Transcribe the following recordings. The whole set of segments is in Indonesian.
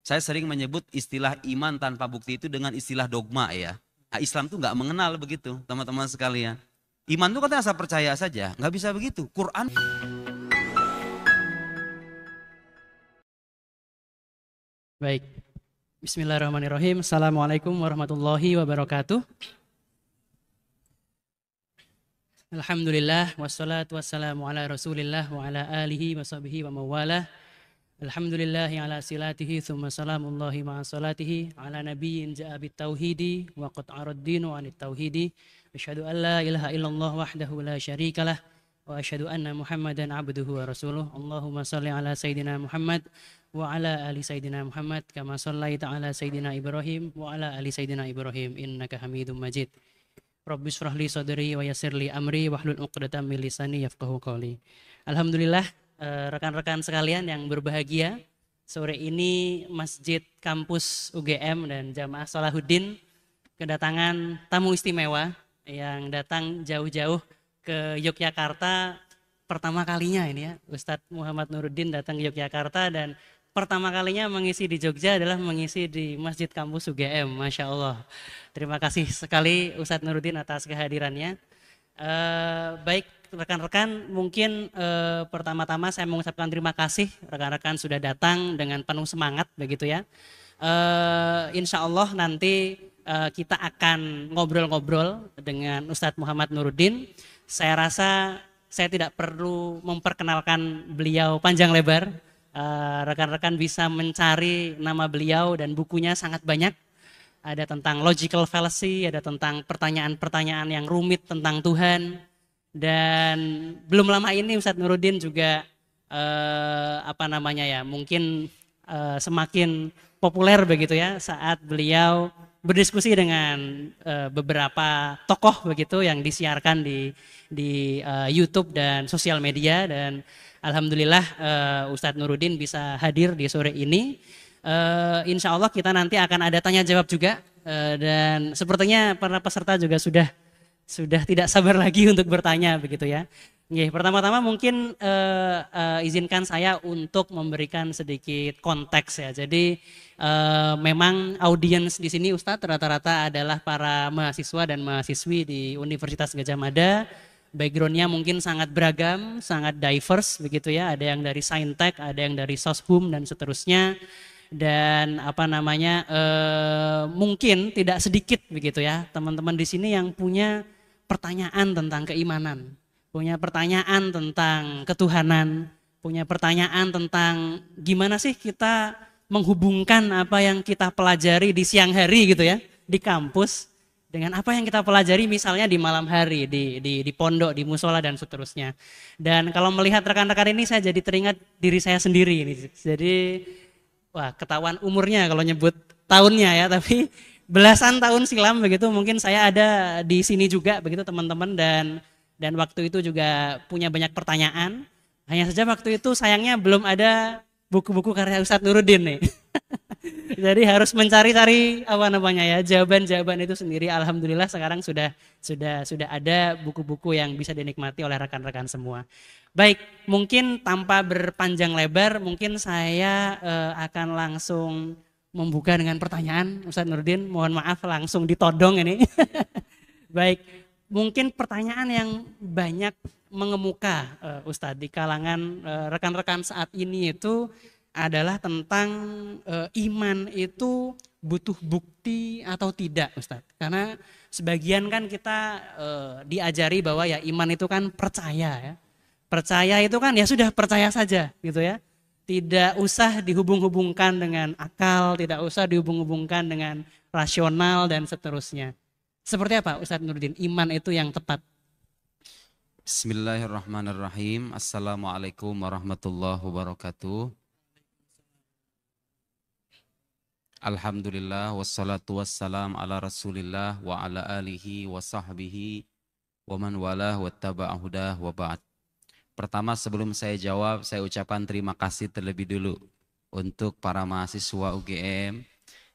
Saya sering menyebut istilah iman tanpa bukti itu dengan istilah dogma ya. Nah, Islam tuh nggak mengenal begitu, teman-teman sekalian. Iman itu katanya asal percaya saja, nggak bisa begitu. Quran. Baik, Bismillahirrahmanirrahim. Assalamualaikum warahmatullahi wabarakatuh. Alhamdulillah, wassalatu wassalamu ala rasulillah wa ala alihi wa sahbihi wa mawalah. Alhamdulillahi ala silatihi, thumma salamullahi ma'a salatihi, ala nabiyyin ja'abit tauhidi, wa qad araddinu anit tauhidi. Asyhadu an la ilaha illallah wahdahu la syarikalah, wa asyhadu anna muhammadan abduhu wa rasuluh. Allahumma salli ala sayyidina Muhammad wa ala ali sayyidina Muhammad kama sallaita ala sayyidina Ibrahim wa ala ali sayyidina Ibrahim innaka Hamidum Majid. Rabbi shrah li sadri wa yassir li amri wahlul 'uqdatam min lisani yafqahu qawli. Alhamdulillah, rekan-rekan sekalian yang berbahagia, sore ini Masjid Kampus UGM dan Jamaah Salahuddin kedatangan tamu istimewa yang datang jauh-jauh ke Yogyakarta pertama kalinya ini ya. Ustadz Muhammad Nuruddin datang ke Yogyakarta dan pertama kalinya mengisi di Jogja adalah mengisi di Masjid Kampus UGM, Masya Allah. Terima kasih sekali Ustadz Nuruddin atas kehadirannya. Baik rekan-rekan, mungkin pertama-tama saya mengucapkan terima kasih rekan-rekan sudah datang dengan penuh semangat begitu ya. Insya Allah nanti kita akan ngobrol-ngobrol dengan Ustadz Muhammad Nuruddin. Saya rasa saya tidak perlu memperkenalkan beliau panjang lebar. Rekan-rekan bisa mencari nama beliau dan bukunya sangat banyak. Ada tentang logical fallacy, ada tentang pertanyaan-pertanyaan yang rumit tentang Tuhan. Dan belum lama ini Ustadz Nuruddin juga mungkin semakin populer begitu ya saat beliau berdiskusi dengan beberapa tokoh begitu yang disiarkan di YouTube dan sosial media, dan alhamdulillah Ustadz Nuruddin bisa hadir di sore ini. Insya Allah kita nanti akan ada tanya jawab juga, dan sepertinya para peserta juga sudah tidak sabar lagi untuk bertanya begitu ya. Oke, pertama-tama mungkin izinkan saya untuk memberikan sedikit konteks ya. Jadi memang audiens di sini Ustadz rata-rata adalah para mahasiswa dan mahasiswi di Universitas Gadjah Mada. Backgroundnya mungkin sangat beragam, sangat diverse begitu ya. Ada yang dari Saintek, ada yang dari Soshum dan seterusnya. Dan mungkin tidak sedikit begitu ya teman-teman di sini yang punya pertanyaan tentang keimanan, punya pertanyaan tentang ketuhanan, punya pertanyaan tentang gimana sih kita menghubungkan apa yang kita pelajari di siang hari gitu ya di kampus dengan apa yang kita pelajari misalnya di malam hari di pondok, di musola dan seterusnya. Dan kalau melihat rekan-rekan ini saya jadi teringat diri saya sendiri ini. Jadi wah, ketahuan umurnya kalau nyebut tahunnya ya, tapi belasan tahun silam begitu mungkin saya ada di sini juga begitu teman-teman, dan waktu itu juga punya banyak pertanyaan. Hanya saja waktu itu sayangnya belum ada buku-buku karya Ustadz Nuruddin nih. Jadi harus mencari-cari jawaban-jawaban itu sendiri. Alhamdulillah sekarang sudah ada buku-buku yang bisa dinikmati oleh rekan-rekan semua. Baik, mungkin tanpa berpanjang lebar, mungkin saya akan langsung membuka dengan pertanyaan Ustadz Nuruddin. Mohon maaf langsung ditodong ini. Baik, mungkin pertanyaan yang banyak mengemuka Ustadz di kalangan rekan-rekan saat ini itu adalah tentang iman itu butuh bukti atau tidak Ustadz. Karena sebagian kan kita diajari bahwa ya iman itu kan percaya ya. Percaya itu kan ya sudah percaya saja gitu ya. Tidak usah dihubung-hubungkan dengan akal, tidak usah dihubung-hubungkan dengan rasional dan seterusnya. Seperti apa Ustadz Nuruddin iman itu yang tepat? Bismillahirrahmanirrahim. Assalamualaikum warahmatullahi wabarakatuh. Alhamdulillah wassalatu wassalam ala rasulillah wa ala alihi wa sahbihi wa man walah wa taba'a hudah wa ba'd. Pertama sebelum saya jawab, saya ucapkan terima kasih terlebih dulu untuk para mahasiswa UGM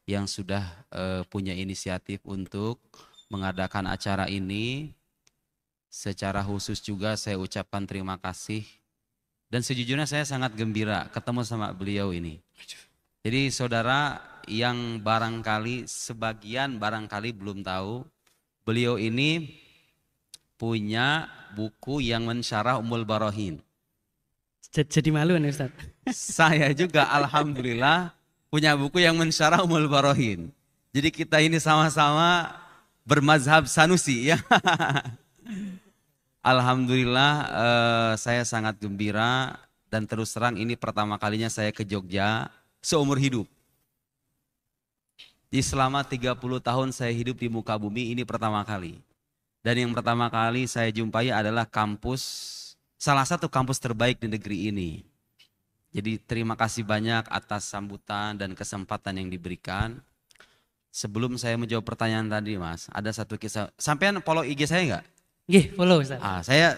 yang sudah punya inisiatif untuk mengadakan acara ini. Secara khusus juga saya ucapkan terima kasih. Dan sejujurnya saya sangat gembira ketemu sama beliau ini. Jadi saudara yang barangkali sebagian barangkali belum tahu, beliau ini punya buku yang mensyarah Ummul Barahin. Jadi malu nih Ustaz. Saya juga alhamdulillah punya buku yang mensyarah Ummul Barahin. Jadi kita ini sama-sama bermazhab Sanusi ya. Alhamdulillah saya sangat gembira dan terus terang ini pertama kalinya saya ke Jogja seumur hidup. Di selama 30 tahun saya hidup di muka bumi ini pertama kali. Dan yang pertama kali saya jumpai adalah kampus, salah satu kampus terbaik di negeri ini. Jadi terima kasih banyak atas sambutan dan kesempatan yang diberikan. Sebelum saya menjawab pertanyaan tadi Mas, ada satu kisah. Sampean follow IG saya enggak? Nggih, follow Ustaz.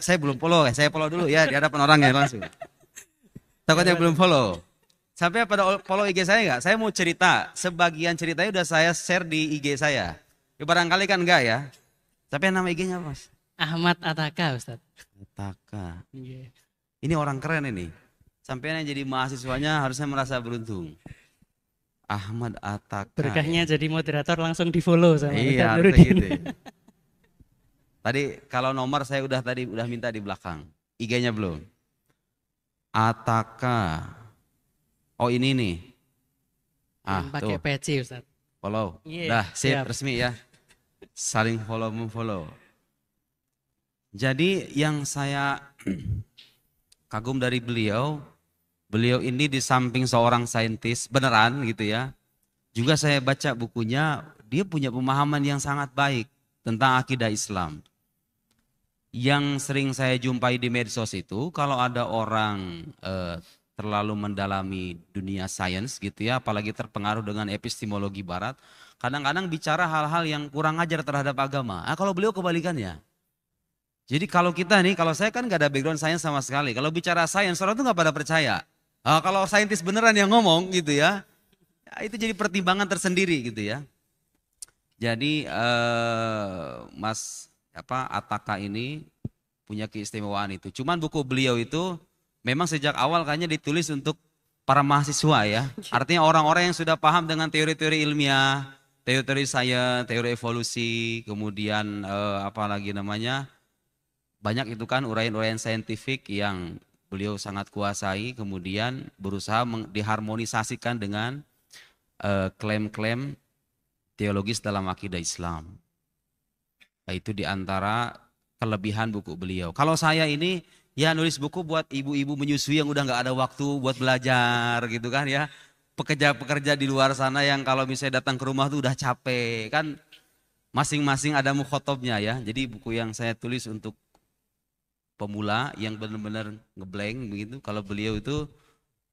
Saya belum follow, saya follow dulu ya di hadapan orangnya langsung. Takutnya belum follow. Sampai pada follow IG saya enggak? Saya mau cerita, sebagian ceritanya udah saya share di IG saya. Ya, barangkali kan enggak ya? Tapi nama IG-nya apa Mas? Ahmad Ataka Ustaz. Ataka. Nggih. Ini orang keren ini. Sampai yang jadi mahasiswanya harusnya merasa beruntung. Ahmad Ataka. Berkahnya jadi moderator langsung di follow sama Ustaz Iya, harusnya Nuruddin. gitu. Tadi kalau nomor saya udah minta di belakang. IG-nya belum. Ataka. Oh ini nih. Pakai Tuh. peci Ustaz. Follow. Iya, Dah, siap. resmi ya. Saling follow memfollow. Jadi yang saya kagum dari beliau ini di samping seorang saintis beneran gitu ya. Juga saya baca bukunya, dia punya pemahaman yang sangat baik tentang akidah Islam. Yang sering saya jumpai di medsos itu kalau ada orang terlalu mendalami dunia sains gitu ya, apalagi terpengaruh dengan epistemologi barat, kadang-kadang bicara hal-hal yang kurang ajar terhadap agama. Kalau beliau kebalikannya. Jadi kalau kita nih, kalau saya kan gak ada background sains sama sekali. Kalau bicara sains, orang tuh gak pada percaya. Kalau saintis beneran yang ngomong gitu ya, itu jadi pertimbangan tersendiri gitu ya. Jadi Mas Ataka ini punya keistimewaan itu. Cuman buku beliau itu memang sejak awal kayaknya ditulis untuk para mahasiswa ya. Artinya orang-orang yang sudah paham dengan teori-teori ilmiah, teori-teori sains, teori evolusi, kemudian banyak itu kan uraian-uraian saintifik yang beliau sangat kuasai, kemudian berusaha diharmonisasikan dengan klaim-klaim teologis dalam akidah Islam. Itu diantara kelebihan buku beliau. Kalau saya ini ya nulis buku buat ibu-ibu menyusui yang udah nggak ada waktu buat belajar gitu kan ya. Pekerja-pekerja di luar sana yang kalau misalnya datang ke rumah tuh udah capek kan. Masing-masing ada mukhotobnya ya. Jadi buku yang saya tulis untuk pemula yang benar-benar ngeblank begitu. Kalau beliau itu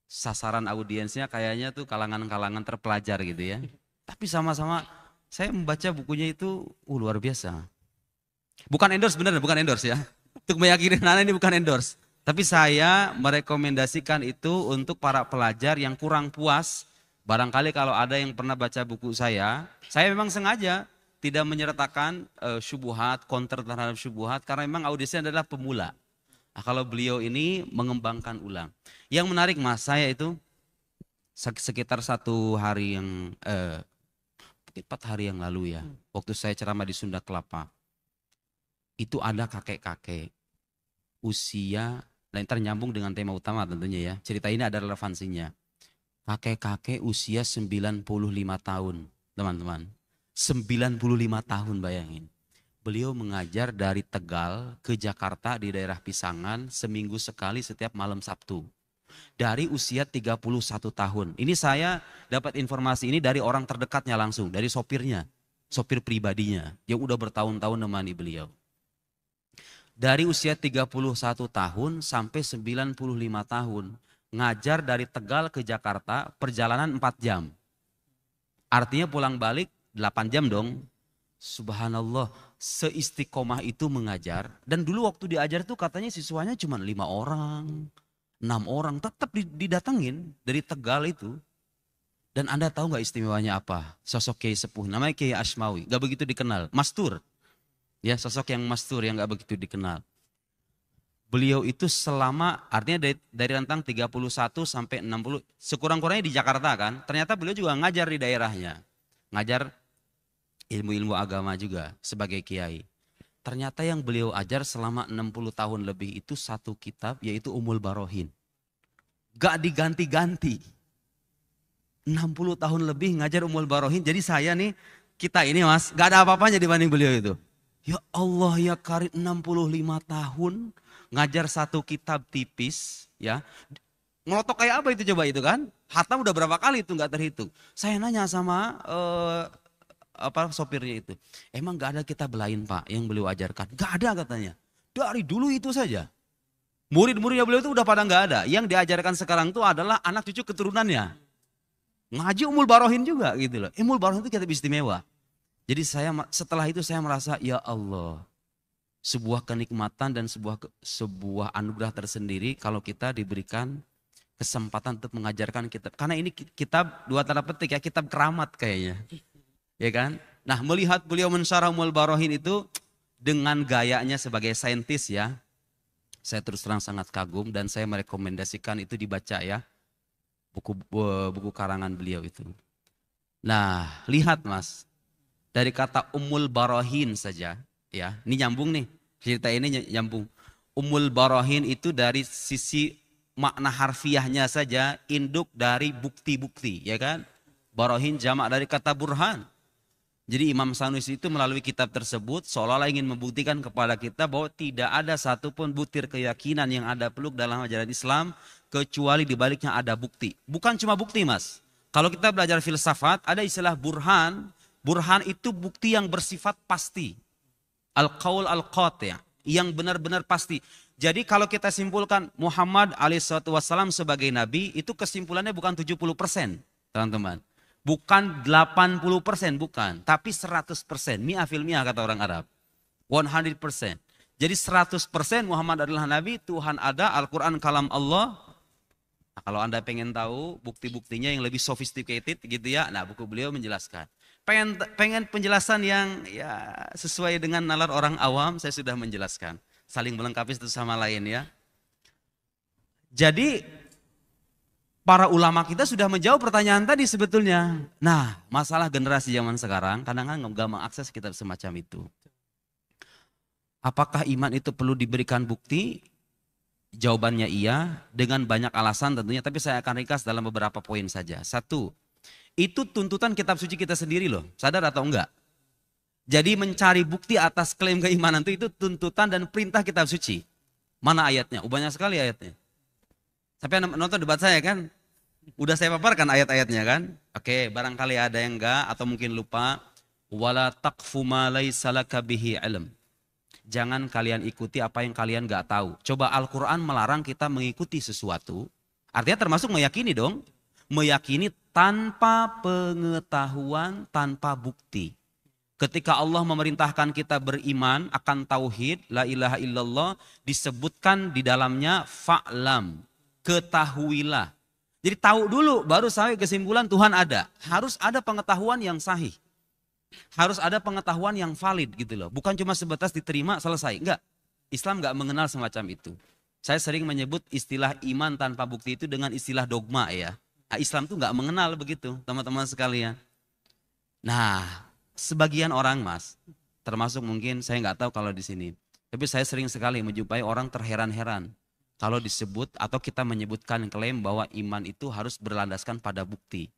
sasaran audiensnya kayaknya tuh kalangan-kalangan terpelajar gitu ya. Tapi sama-sama saya membaca bukunya itu luar biasa. Bukan endorse benar, bukan endorse ya. Untuk meyakinkan anak ini bukan endorse. Tapi saya merekomendasikan itu untuk para pelajar yang kurang puas. Barangkali kalau ada yang pernah baca buku saya memang sengaja tidak menyertakan syubhat, counter terhadap syubhat karena memang audiensnya adalah pemula. Nah, kalau beliau ini mengembangkan ulang. Yang menarik Mas, saya itu sekitar 1 hari yang mungkin 4 hari yang lalu ya, waktu saya ceramah di Sunda Kelapa, itu ada kakek-kakek usia, nah ntar nyambung dengan tema utama tentunya ya. Cerita ini ada relevansinya. Kakek-kakek usia 95 tahun, teman-teman. 95 tahun bayangin. Beliau mengajar dari Tegal ke Jakarta di daerah Pisangan seminggu sekali setiap malam Sabtu. Dari usia 31 tahun. Ini saya dapat informasi ini dari orang terdekatnya langsung, dari sopirnya, sopir pribadinya yang udah bertahun-tahun nemani beliau. Dari usia 31 tahun sampai 95 tahun. Ngajar dari Tegal ke Jakarta perjalanan 4 jam. Artinya pulang balik 8 jam dong. Subhanallah, seistiqomah itu mengajar. Dan dulu waktu diajar tuh katanya siswanya cuma 5 orang, 6 orang. Tetap didatengin dari Tegal itu. Dan Anda tahu gak istimewanya apa? Sosok Kiai Sepuh, namanya Kiai Asmawi. Gak begitu dikenal, mastur. Ya, sosok yang mastur yang gak begitu dikenal. Beliau itu selama, artinya dari rentang 31 sampai 60, sekurang-kurangnya di Jakarta kan. Ternyata beliau juga ngajar di daerahnya. Ngajar ilmu-ilmu agama juga sebagai kiai. Ternyata yang beliau ajar selama 60 tahun lebih itu satu kitab, yaitu Ummul Barohin. Gak diganti-ganti. 60 tahun lebih ngajar Ummul Barohin. Jadi saya nih, kita ini mas, gak ada apa-apanya dibanding beliau itu. Ya Allah ya Karim, 65 tahun ngajar satu kitab tipis ya. Ngelotok kayak apa itu coba itu kan? Hatam udah berapa kali itu nggak terhitung. Saya nanya sama sopirnya itu. Emang gak ada kitab lain Pak yang beliau ajarkan? Gak ada katanya. Dari dulu itu saja. Murid-muridnya beliau itu udah pada nggak ada. Yang diajarkan sekarang itu adalah anak cucu keturunannya. Ngaji Ummul Barohin juga gitu loh. Ummul Barohin itu kitab istimewa. Jadi setelah itu saya merasa ya Allah, sebuah kenikmatan dan sebuah anugerah tersendiri kalau kita diberikan kesempatan untuk mengajarkan kitab. Karena ini kitab dua tanda petik ya, kitab keramat kayaknya. Ya kan? Nah, melihat beliau mensyarah Ummul Barohin itu dengan gayanya sebagai saintis ya. Saya terus terang sangat kagum dan saya merekomendasikan itu dibaca ya. Buku karangan beliau itu. Nah, lihat Mas. Dari kata Ummul Barohin saja, ya, ini nyambung nih, cerita ini nyambung. Ummul Barohin itu dari sisi makna harfiahnya saja, induk dari bukti-bukti, ya kan? Barohin jamak dari kata burhan. Jadi Imam Sanusi itu melalui kitab tersebut seolah-olah ingin membuktikan kepada kita bahwa tidak ada satupun butir keyakinan yang ada peluk dalam ajaran Islam kecuali di baliknya ada bukti. Bukan cuma bukti Mas. Kalau kita belajar filsafat ada istilah burhan. Burhan itu bukti yang bersifat pasti. Al-qaul al-qati', yang benar-benar pasti. Jadi kalau kita simpulkan Muhammad alaihissalam sebagai nabi, itu kesimpulannya bukan 70%, teman-teman. Bukan 80%, bukan. Tapi 100%, mi'ah fil mi'ah kata orang Arab. 100%. Jadi 100% Muhammad adalah nabi, Tuhan ada, Al-Quran kalam Allah. Nah, kalau Anda pengen tahu bukti-buktinya yang lebih sophisticated gitu ya, nah buku beliau menjelaskan. Pengen penjelasan yang ya sesuai dengan nalar orang awam, saya sudah menjelaskan. Saling melengkapi satu sama lain ya. Jadi para ulama kita sudah menjawab pertanyaan tadi sebetulnya. Nah, masalah generasi zaman sekarang kadang-kadang nggak mengakses kitab semacam itu. Apakah iman itu perlu diberikan bukti? Jawabannya iya, dengan banyak alasan tentunya, tapi saya akan ringkas dalam beberapa poin saja. Satu, itu tuntutan kitab suci kita sendiri loh, sadar atau enggak? Jadi mencari bukti atas klaim keimanan itu tuntutan dan perintah kitab suci. Mana ayatnya? Banyak sekali ayatnya. Sampai nonton debat saya kan, udah saya paparkan ayat-ayatnya kan. Oke, barangkali ada yang enggak atau mungkin lupa. Wala taqfu ma laysa laka bihi ilm. Jangan kalian ikuti apa yang kalian enggak tahu. Coba Al-Quran melarang kita mengikuti sesuatu. Artinya termasuk meyakini dong. Meyakini tanpa pengetahuan, tanpa bukti. Ketika Allah memerintahkan kita beriman akan tauhid, la ilaha illallah, disebutkan di dalamnya fa'lam, ketahuilah. Jadi tahu dulu baru sampai kesimpulan Tuhan ada. Harus ada pengetahuan yang sahih. Harus ada pengetahuan yang valid gitu loh. Bukan cuma sebatas diterima selesai. Enggak. Islam enggak mengenal semacam itu. Saya sering menyebut istilah iman tanpa bukti itu dengan istilah dogma ya. Nah, Islam tuh nggak mengenal begitu teman-teman sekalian. Nah, sebagian orang Mas, termasuk mungkin saya nggak tahu kalau di sini, tapi saya sering sekali menjumpai orang terheran-heran kalau disebut atau kita menyebutkan klaim bahwa iman itu harus berlandaskan pada bukti.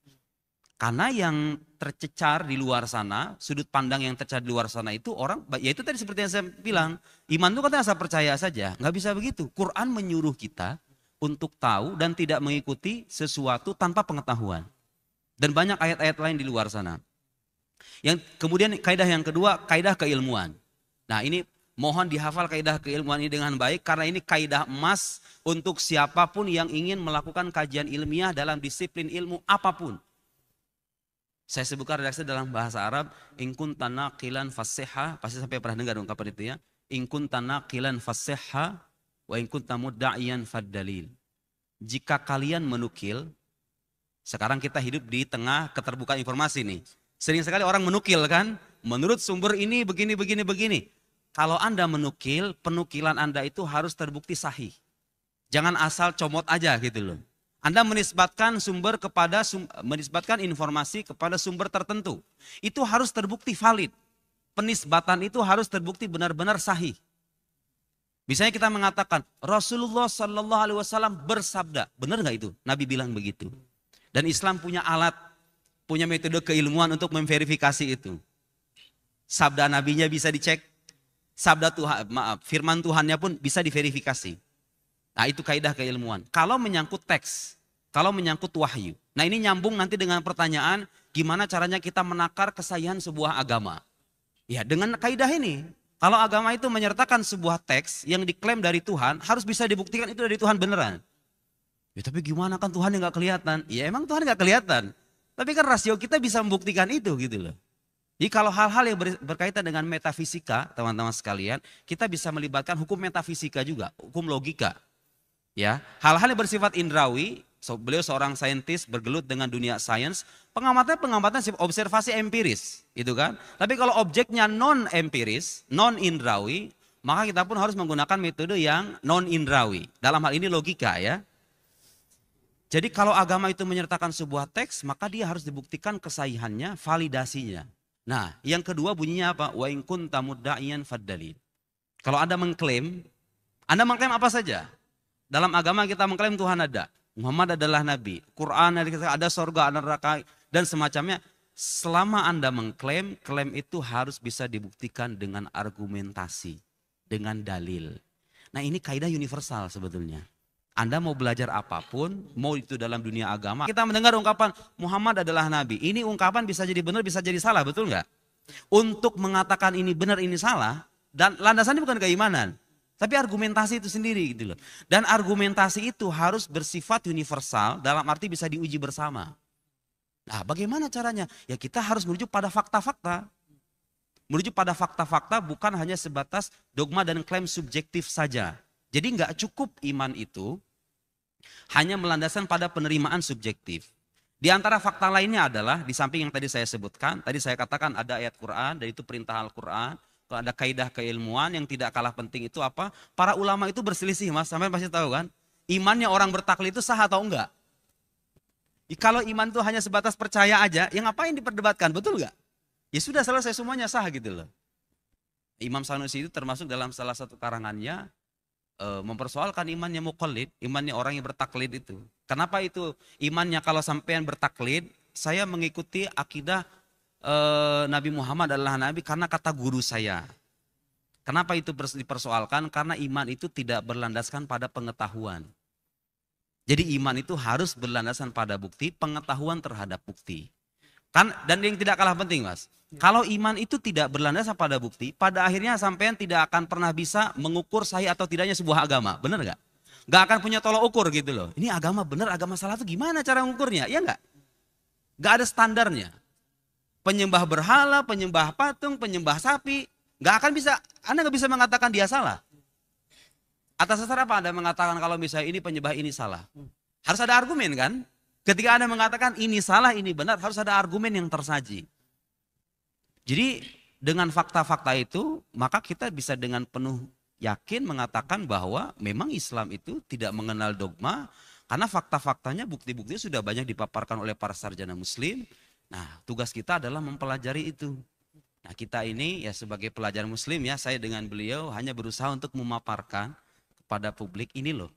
Karena yang tercecar di luar sana, sudut pandang yang tercecar di luar sana itu orang, ya itu tadi seperti yang saya bilang, iman itu katanya asal percaya saja, nggak bisa begitu. Quran menyuruh kita untuk tahu dan tidak mengikuti sesuatu tanpa pengetahuan. Dan banyak ayat-ayat lain di luar sana. Yang kemudian kaidah yang kedua, kaidah keilmuan. Nah ini mohon dihafal kaidah keilmuan ini dengan baik karena ini kaidah emas untuk siapapun yang ingin melakukan kajian ilmiah dalam disiplin ilmu apapun. Saya sebutkan redaksi dalam bahasa Arab, in kunta naqilan fasihha, pasti sampai pernah dengar ungkapan itu ya. In kunta naqilan fasihha wa in kunta mudda'iyan faddalil. Jika kalian menukil, sekarang kita hidup di tengah keterbukaan informasi nih. Sering sekali orang menukil kan, menurut sumber ini begini. Kalau Anda menukil, penukilan Anda itu harus terbukti sahih. Jangan asal comot aja gitu loh. Anda menisbatkan menisbatkan informasi kepada sumber tertentu. Itu harus terbukti valid. Penisbatan itu harus terbukti benar-benar sahih. Misalnya kita mengatakan Rasulullah Shallallahu Alaihi Wasallam bersabda, benar nggak itu? Nabi bilang begitu. Dan Islam punya alat, punya metode keilmuan untuk memverifikasi itu. Sabda nabinya bisa dicek, firman Tuhannya pun bisa diverifikasi. Nah itu kaidah keilmuan. Kalau menyangkut teks, kalau menyangkut wahyu. Nah ini nyambung nanti dengan pertanyaan, gimana caranya kita menakar kesahihan sebuah agama. Ya dengan kaidah ini. Kalau agama itu menyertakan sebuah teks yang diklaim dari Tuhan, harus bisa dibuktikan itu dari Tuhan beneran. Ya tapi gimana kan Tuhan yang gak kelihatan? Ya emang Tuhan gak kelihatan. Tapi kan rasio kita bisa membuktikan itu gitu loh. Jadi kalau hal-hal yang berkaitan dengan metafisika, teman-teman sekalian, kita bisa melibatkan hukum metafisika juga, hukum logika. Ya, hal-hal yang bersifat indrawi, beliau seorang saintis bergelut dengan dunia sains, pengamatan observasi empiris, gitu kan. Tapi kalau objeknya non empiris, non indrawi, maka kita pun harus menggunakan metode yang non indrawi. Dalam hal ini logika ya. Jadi kalau agama itu menyertakan sebuah teks, maka dia harus dibuktikan kesahihannya, validasinya. Nah, yang kedua bunyinya apa? Wa in kunta mudda'iyan faddalil. Kalau Anda mengklaim apa saja? Dalam agama kita mengklaim Tuhan ada. Muhammad adalah Nabi. Quran ada surga, ada neraka, dan semacamnya. Selama Anda mengklaim, klaim itu harus bisa dibuktikan dengan argumentasi. Dengan dalil. Nah ini kaidah universal sebetulnya. Anda mau belajar apapun, mau itu dalam dunia agama. Kita mendengar ungkapan Muhammad adalah Nabi. Ini ungkapan bisa jadi benar, bisa jadi salah, betul nggak? Untuk mengatakan ini benar, ini salah, dan landasannya bukan keimanan. Tapi argumentasi itu sendiri gitu loh. Dan argumentasi itu harus bersifat universal dalam arti bisa diuji bersama. Nah bagaimana caranya? Ya kita harus merujuk pada fakta-fakta. Merujuk pada fakta-fakta bukan hanya sebatas dogma dan klaim subjektif saja. Jadi nggak cukup iman itu hanya melandaskan pada penerimaan subjektif. Di antara fakta lainnya adalah di samping yang tadi saya sebutkan, tadi saya katakan ada ayat Quran, dan itu perintah Al-Quran. Kalau ada kaidah keilmuan yang tidak kalah penting itu apa? Para ulama itu berselisih mas, sampai pasti tahu kan? Imannya orang bertaklid itu sah atau enggak? Kalau iman itu hanya sebatas percaya aja, ya ngapain diperdebatkan, betul enggak? Ya sudah selesai semuanya sah gitu loh. Imam Sanusi itu termasuk dalam salah satu karangannya mempersoalkan imannya muqallid, imannya orang yang bertaklid itu. Kenapa itu imannya kalau sampean bertaklid, saya mengikuti akidah Nabi Muhammad adalah Nabi karena kata guru saya. Kenapa itu dipersoalkan? Karena iman itu tidak berlandaskan pada pengetahuan. Jadi iman itu harus berlandaskan pada bukti, pengetahuan terhadap bukti. Kan, dan yang tidak kalah penting mas, kalau iman itu tidak berlandaskan pada bukti, pada akhirnya sampean tidak akan pernah bisa mengukur sahih atau tidaknya sebuah agama, benar nggak? Nggak akan punya tolok ukur gitu loh. Ini agama benar, agama salah itu gimana cara mengukurnya? Ya nggak? Nggak ada standarnya. Penyembah berhala, penyembah patung, penyembah sapi, nggak akan bisa. Anda nggak bisa mengatakan dia salah. Atas dasar apa Anda mengatakan kalau misalnya ini penyembah ini salah? Harus ada argumen kan? Ketika Anda mengatakan ini salah, ini benar, harus ada argumen yang tersaji. Jadi dengan fakta-fakta itu, maka kita bisa dengan penuh yakin mengatakan bahwa memang Islam itu tidak mengenal dogma, karena fakta-faktanya, bukti-buktinya sudah banyak dipaparkan oleh para sarjana muslim. Nah tugas kita adalah mempelajari itu. Nah kita ini ya sebagai pelajar muslim ya, saya dengan beliau hanya berusaha untuk memaparkan kepada publik ini loh.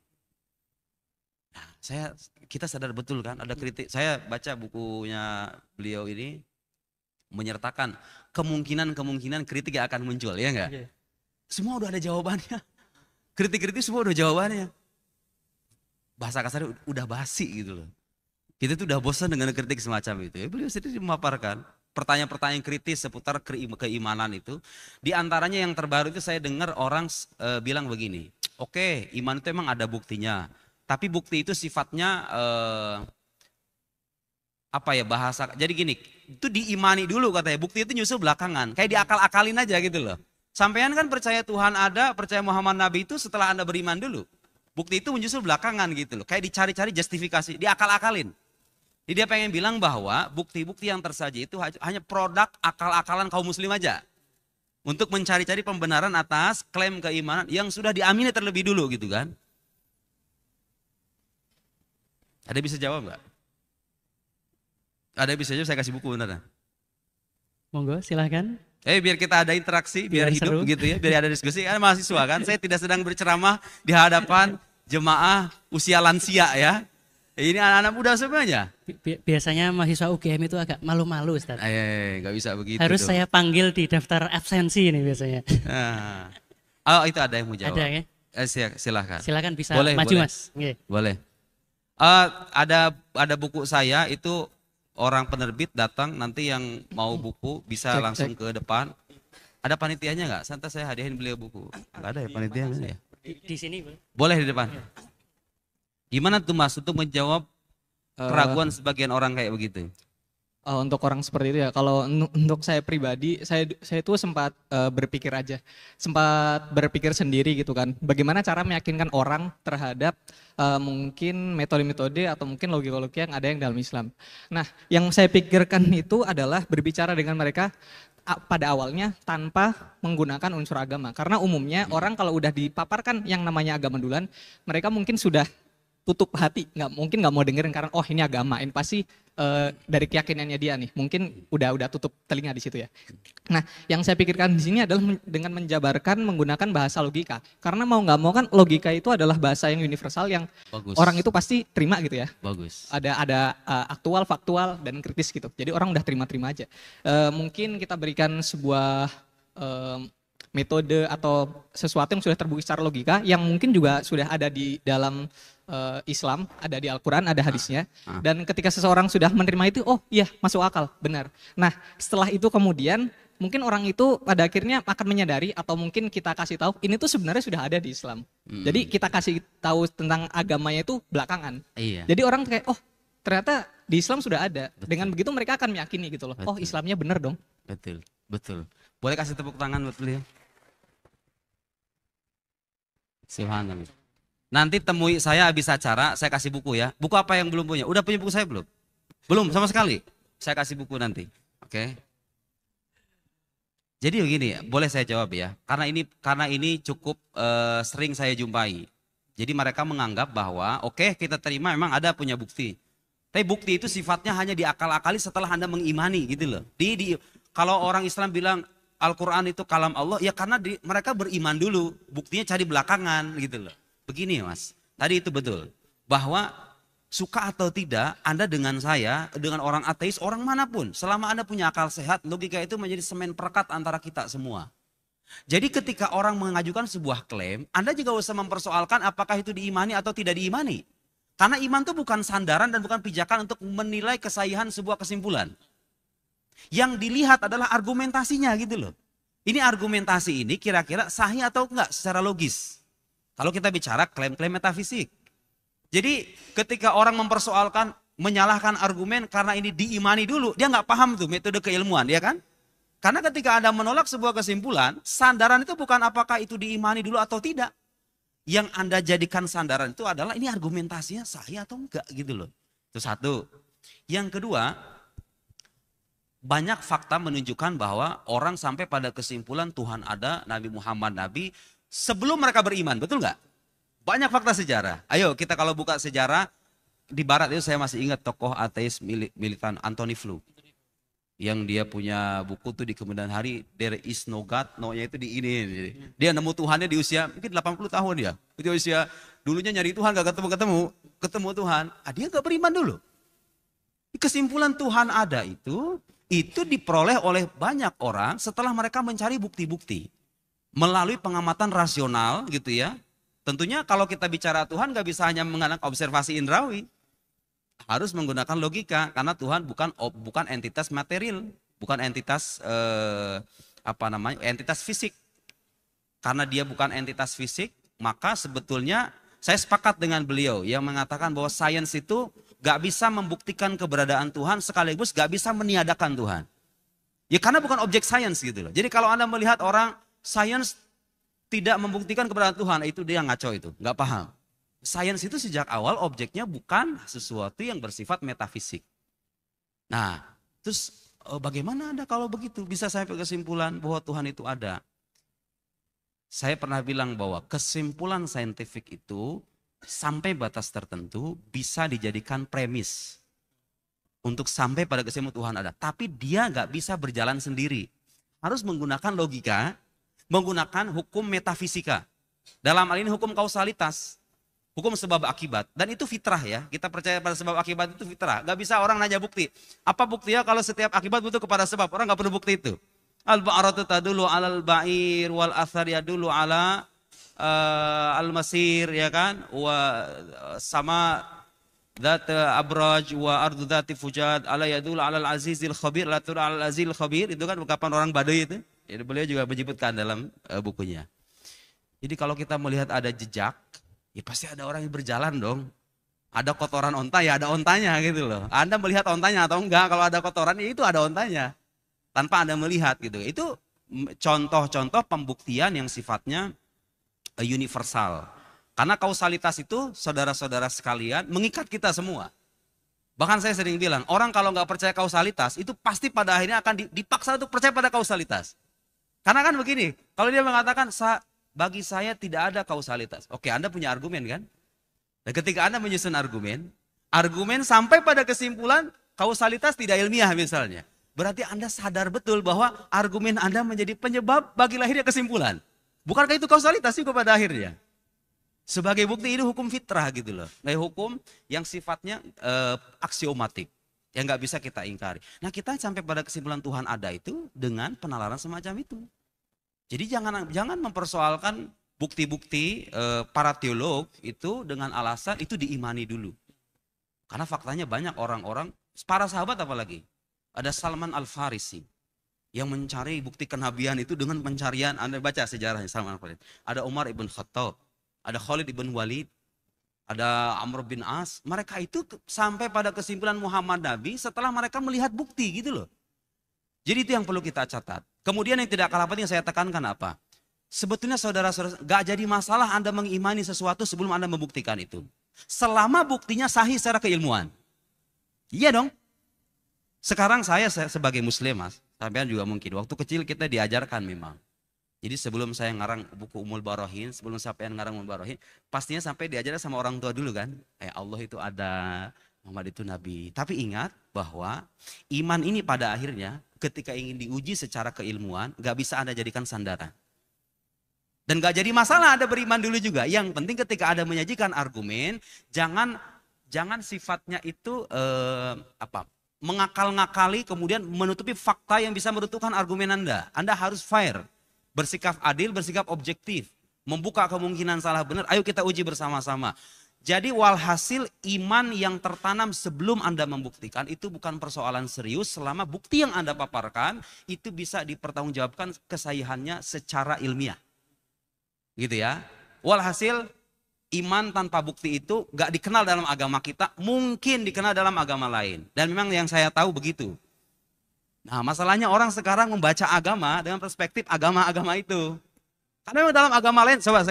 Nah, kita sadar betul kan ada kritik. Saya baca bukunya beliau ini menyertakan kemungkinan kritik yang akan muncul, ya enggak? Okay. Semua udah ada jawabannya. Kritik-kritik semua udah jawabannya. Bahasa kasar udah basi gitu loh. Kita tuh udah bosan dengan kritik semacam itu. Ya, beliau sendiri memaparkan pertanyaan-pertanyaan kritis seputar keimanan itu. Di antaranya yang terbaru itu saya dengar orang bilang begini. Oke, iman itu emang ada buktinya. Tapi bukti itu sifatnya bahasa. Jadi gini, itu diimani dulu katanya. Bukti itu nyusul belakangan. Kayak diakal-akalin aja gitu loh. Sampean kan percaya Tuhan ada, percaya Muhammad Nabi itu setelah Anda beriman dulu. Bukti itu menyusul belakangan gitu loh. Kayak dicari-cari justifikasi, diakal-akalin. Jadi dia pengen bilang bahwa bukti-bukti yang tersaji itu hanya produk akal-akalan kaum muslim aja. untuk mencari-cari pembenaran atas klaim keimanan yang sudah diamini terlebih dulu gitu kan. Ada bisa jawab nggak? Ada bisa jawab, saya kasih buku beneran. Monggo silahkan. Biar kita ada interaksi, biar hidup seru. gitu ya, biar ada diskusi. Kan mahasiswa kan, saya tidak sedang berceramah di hadapan jemaah usia lansia ya. Ini anak-anak muda semuanya. Biasanya mahasiswa UGM itu agak malu-malu Ustaz. Nggak bisa begitu. Harus dong. saya panggil di daftar absensi ini biasanya. Nah. Oh itu ada yang mau jawab. Ada ya? Silahkan. Silahkan bisa Boleh, maju boleh. Mas. Oke. Boleh. Ada buku saya itu orang penerbit datang nanti yang mau buku bisa langsung ke depan. Ada panitianya nggak? Santai saya hadiahin beliau buku. Nggak ada ya panitianya ya? Di sini Boleh di depan. Gimana tuh Mas untuk menjawab keraguan sebagian orang kayak begitu? Untuk orang seperti itu ya, kalau untuk saya pribadi, saya itu sempat berpikir sendiri gitu kan, bagaimana cara meyakinkan orang terhadap mungkin metode-metode atau mungkin logika-logika yang ada yang dalam Islam. Nah, yang saya pikirkan itu adalah berbicara dengan mereka pada awalnya tanpa menggunakan unsur agama, karena umumnya orang kalau udah dipaparkan yang namanya agama duluan, mereka mungkin sudah tutup hati, mungkin nggak mau dengerin karena oh ini agama, ini pasti dari keyakinannya dia nih, mungkin udah tutup telinga di situ ya. Nah, yang saya pikirkan di sini adalah dengan menjabarkan menggunakan bahasa logika, karena mau nggak mau kan logika itu adalah bahasa yang universal yang Bagus. orang itu pasti terima gitu ya. Bagus. Ada aktual, faktual dan kritis gitu. Jadi orang udah terima-terima aja. Mungkin kita berikan sebuah metode atau sesuatu yang sudah terbukti secara logika, yang mungkin juga sudah ada di dalam Islam, ada di Al-Quran, ada hadisnya. Dan ketika seseorang sudah menerima itu, oh iya masuk akal, benar. Nah setelah itu kemudian mungkin orang itu pada akhirnya akan menyadari atau mungkin kita kasih tahu ini tuh sebenarnya sudah ada di Islam. Jadi kita kasih tahu tentang agamanya itu belakangan. Iya. Jadi orang kayak oh ternyata di Islam sudah ada. Betul. Dengan begitu mereka akan meyakini gitu loh. Betul. Oh Islamnya benar dong. Betul. Boleh kasih tepuk tangan buat beliau? Subhanallah. Nanti temui saya habis acara, saya kasih buku ya. Buku apa yang belum punya? Udah punya buku saya belum? Belum sama sekali. Saya kasih buku nanti. Oke. Jadi begini, boleh saya jawab ya. Karena ini cukup sering saya jumpai. Jadi mereka menganggap bahwa oke, kita terima memang ada punya bukti. Tapi bukti itu sifatnya hanya diakal-akali setelah Anda mengimani gitu loh. Kalau orang Islam bilang Al-Quran itu kalam Allah, ya karena mereka beriman dulu. Buktinya cari belakangan gitu loh. Begini Mas, tadi itu betul. Bahwa suka atau tidak, Anda dengan saya, dengan orang ateis, orang manapun. Selama Anda punya akal sehat, logika itu menjadi semen perekat antara kita semua. Jadi ketika orang mengajukan sebuah klaim, Anda juga usah mempersoalkan apakah itu diimani atau tidak diimani. Karena iman itu bukan sandaran dan bukan pijakan untuk menilai kesahihan sebuah kesimpulan. Yang dilihat adalah argumentasinya gitu loh. Ini argumentasi ini kira-kira sahih atau enggak secara logis. Kalau kita bicara klaim-klaim metafisik. Jadi ketika orang mempersoalkan, menyalahkan argumen karena ini diimani dulu, dia nggak paham tuh metode keilmuan, ya kan? Karena ketika Anda menolak sebuah kesimpulan, sandaran itu bukan apakah itu diimani dulu atau tidak. Yang Anda jadikan sandaran itu adalah ini argumentasinya sahih atau enggak gitu loh. Itu satu. Yang kedua, banyak fakta menunjukkan bahwa orang sampai pada kesimpulan Tuhan ada, Nabi Muhammad Nabi, sebelum mereka beriman, betul nggak? Banyak fakta sejarah. Ayo kita kalau buka sejarah, di barat itu saya masih ingat tokoh ateis militan Anthony Flew. Yang dia punya buku tuh di kemudian hari, There is no God, no-nya itu di ini. Dia nemu Tuhannya di usia mungkin 80 tahun ya. Di usia dulunya nyari Tuhan gak ketemu Tuhan. Dia gak beriman dulu. Kesimpulan Tuhan ada itu diperoleh oleh banyak orang setelah mereka mencari bukti-bukti. Melalui pengamatan rasional gitu ya. Tentunya kalau kita bicara Tuhan gak bisa hanya menggunakan observasi indrawi. Harus menggunakan logika karena Tuhan bukan entitas material, bukan entitas entitas fisik. Karena dia bukan entitas fisik, maka sebetulnya saya sepakat dengan beliau yang mengatakan bahwa sains itu gak bisa membuktikan keberadaan Tuhan sekaligus gak bisa meniadakan Tuhan. Ya karena bukan objek sains gitu loh. Jadi kalau Anda melihat orang sains tidak membuktikan keberadaan Tuhan, itu dia ngaco itu, nggak paham. Sains itu sejak awal objeknya bukan sesuatu yang bersifat metafisik. Nah, terus Bagaimana Anda kalau begitu bisa sampai kesimpulan bahwa Tuhan itu ada? Saya pernah bilang bahwa kesimpulan saintifik itu sampai batas tertentu bisa dijadikan premis untuk sampai pada kesimpulan Tuhan ada. Tapi dia nggak bisa berjalan sendiri. Harus menggunakan logika, menggunakan hukum metafisika. Dalam hal ini hukum kausalitas, hukum sebab akibat. Dan itu fitrah ya, kita percaya pada sebab akibat itu fitrah. Gak bisa orang nanya bukti. Apa buktinya kalau setiap akibat butuh kepada sebab? Orang gak perlu bukti itu. Al-ba'ratu tadulu alal ba'ir wal athar yadulu ala al-masir, ya kan? Sama Dhat abraj wa ardu dhati fujad ala yadul alal azizil khabir la tur alal azizil khabir, itu kan ungkapan orang Baduy itu. Jadi beliau juga menyebutkan dalam bukunya. Jadi kalau kita melihat ada jejak, ya pasti ada orang yang berjalan dong. Ada kotoran onta, ya ada ontanya gitu loh. Anda melihat ontanya atau enggak, kalau ada kotoran ya itu ada ontanya. Tanpa Anda melihat gitu. Itu contoh-contoh pembuktian yang sifatnya universal. Karena kausalitas itu, saudara-saudara sekalian, mengikat kita semua. Bahkan saya sering bilang, orang kalau nggak percaya kausalitas, itu pasti pada akhirnya akan dipaksa untuk percaya pada kausalitas. Karena kan begini, kalau dia mengatakan, bagi saya tidak ada kausalitas. Oke, Anda punya argumen kan? Dan ketika Anda menyusun argumen sampai pada kesimpulan kausalitas tidak ilmiah misalnya. Berarti Anda sadar betul bahwa argumen Anda menjadi penyebab bagi lahirnya kesimpulan. Bukankah itu kausalitas juga pada akhirnya? Sebagai bukti ini hukum fitrah gitu loh. Hukum yang sifatnya aksiomatik. Yang nggak bisa kita ingkari. Nah kita sampai pada kesimpulan Tuhan ada itu dengan penalaran semacam itu. Jadi jangan mempersoalkan bukti-bukti para teolog itu dengan alasan itu diimani dulu. Karena faktanya banyak orang-orang, para sahabat apalagi. Ada Salman Al-Farisi yang mencari bukti kenabian itu dengan pencarian, Anda baca sejarahnya Salman Al-Farisi. Ada Umar ibn Khattab. Ada Khalid ibn Walid, ada Amr bin As. Mereka itu sampai pada kesimpulan Muhammad Nabi setelah mereka melihat bukti gitu loh. Jadi itu yang perlu kita catat. Kemudian yang tidak kalah penting yang saya tekankan apa? Sebetulnya saudara-saudara, gak jadi masalah Anda mengimani sesuatu sebelum Anda membuktikan itu. Selama buktinya sahih secara keilmuan. Iya dong. Sekarang saya sebagai muslim mas, sampean juga mungkin. Waktu kecil kita diajarkan memang. Jadi sebelum saya ngarang buku Ummul Barohin, sebelum sampai ngarang Ummul Barohin, pastinya sampai diajarkan sama orang tua dulu kan. Allah itu ada, Muhammad itu Nabi. Tapi ingat bahwa iman ini pada akhirnya ketika ingin diuji secara keilmuan, gak bisa Anda jadikan sandaran. Dan gak jadi masalah Anda beriman dulu juga. Yang penting ketika Anda menyajikan argumen, jangan sifatnya itu mengakal-ngakali kemudian menutupi fakta yang bisa meruntuhkan argumen Anda. Anda harus fair. Bersikap adil, bersikap objektif. Membuka kemungkinan salah benar, ayo kita uji bersama-sama. Jadi walhasil iman yang tertanam sebelum Anda membuktikan itu bukan persoalan serius selama bukti yang Anda paparkan itu bisa dipertanggungjawabkan kesahihannya secara ilmiah. Gitu ya. Walhasil iman tanpa bukti itu gak dikenal dalam agama kita, mungkin dikenal dalam agama lain. Dan memang yang saya tahu begitu. Nah masalahnya orang sekarang membaca agama dengan perspektif agama-agama itu. Karena memang dalam agama lain, coba